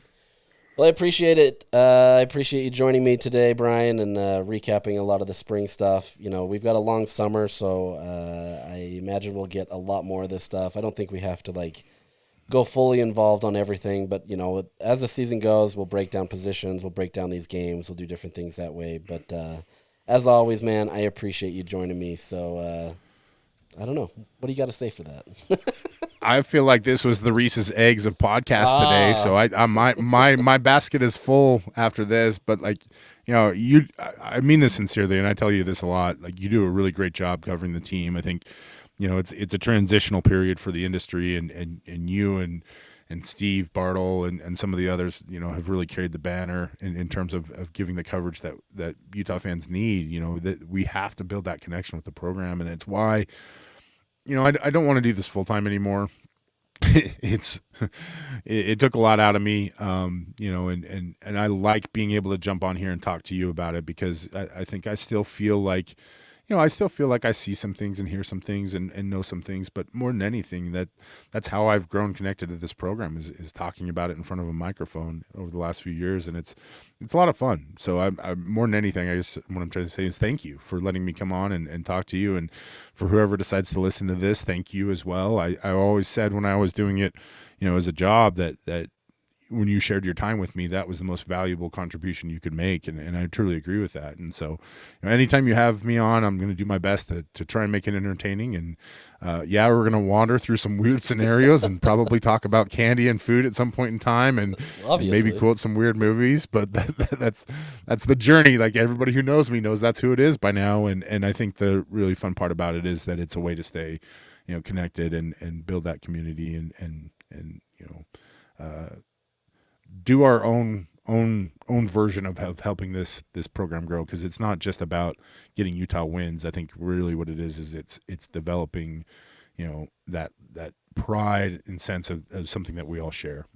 Well, I appreciate it. I appreciate you joining me today, Brian, and recapping a lot of the spring stuff. We've got a long summer, so I imagine we'll get a lot more of this stuff. I don't think we have to go fully involved on everything, but as the season goes, we'll break down positions, we'll break down these games, we'll do different things that way. But as always, man, I appreciate you joining me. So I don't know. What do you got to say for that? I feel like this was the Reese's Eggs of podcast today. So my basket is full after this, but I mean this sincerely, and I tell you this a lot. Like, you do a really great job covering the team. I think, it's a transitional period for the industry, and you and Steve Bartle and some of the others, have really carried the banner in terms of giving the coverage that Utah fans need. That we have to build that connection with the program, and it's why. I don't want to do this full time anymore. It took a lot out of me, and I like being able to jump on here and talk to you about it, because I think I still feel like, I see some things and hear some things and know some things, but more than anything, that's how I've grown connected to this program is talking about it in front of a microphone over the last few years, and it's a lot of fun. So I more than anything, I guess what I'm trying to say is thank you for letting me come on and talk to you, and for whoever decides to listen to this, thank you as well. I always said when I was doing it, as a job, that when you shared your time with me, that was the most valuable contribution you could make. And I truly agree with that. And so anytime you have me on, I'm going to do my best to try and make it entertaining. And we're going to wander through some weird scenarios and probably talk about candy and food at some point in time, and maybe quote some weird movies, but that's the journey. Like, everybody who knows me knows that's who it is by now. And I think the really fun part about it is that it's a way to stay, connected and build that community and do our own version of helping this program grow, because it's not just about getting Utah wins. I think really what it is it's developing, that pride and sense of something that we all share.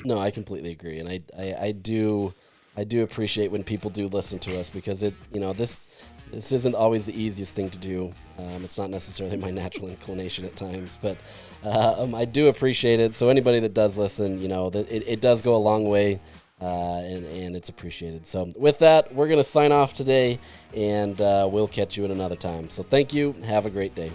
No, I completely agree, and I do appreciate when people do listen to us, because this isn't always the easiest thing to do. It's not necessarily my natural inclination at times, but I do appreciate it. So anybody that does listen, that it does go a long way, and it's appreciated. So with that, we're going to sign off today, and we'll catch you at another time. So thank you. Have a great day.